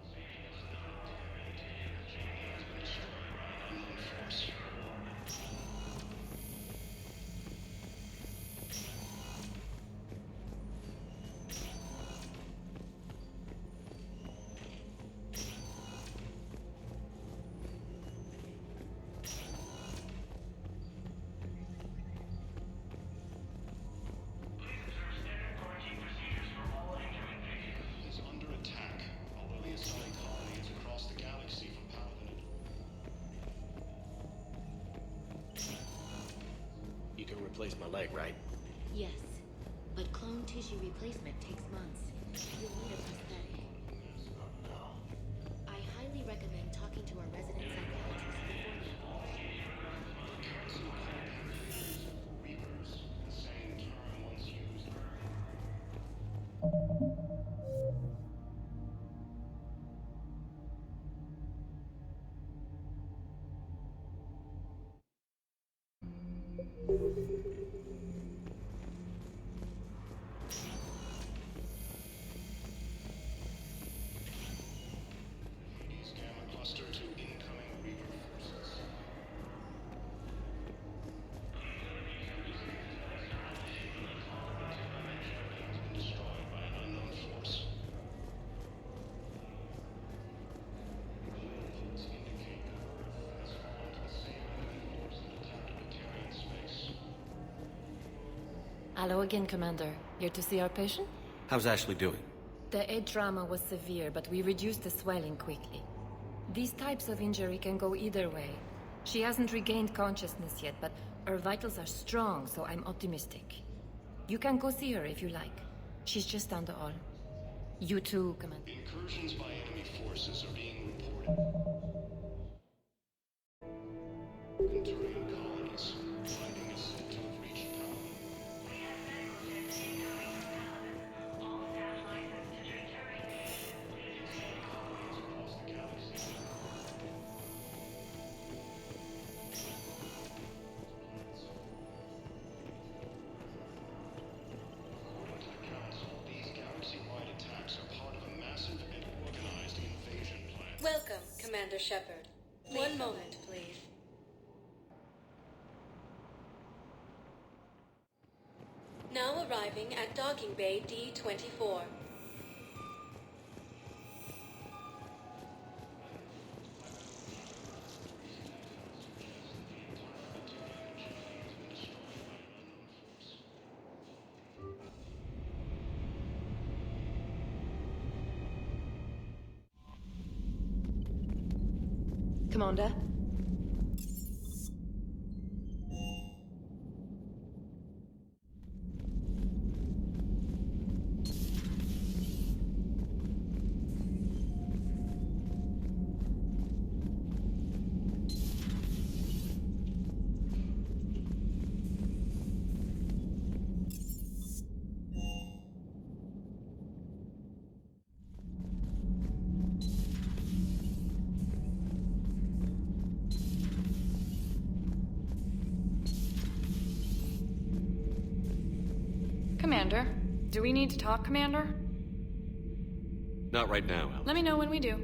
Replace my leg, right? Yes, but clone tissue replacement takes months. You'll need a prosthetic. Oh no. I highly recommend talking to our resident psychiatrist beforehand. Hello again, Commander. Here to see our patient? How's Ashley doing? The head trauma was severe, but we reduced the swelling quickly. These types of injury can go either way. She hasn't regained consciousness yet, but her vitals are strong, so I'm optimistic. You can go see her if you like. She's just down the hall. You too, Commander. Incursions by enemy forces are being reported. Entering colonies, finding us to have reached power. Welcome, Commander Shepard. One moment, please. Now arriving at Docking Bay D-24. Commander? Commander, do we need to talk, Commander? Not right now, Alex. Let me know when we do.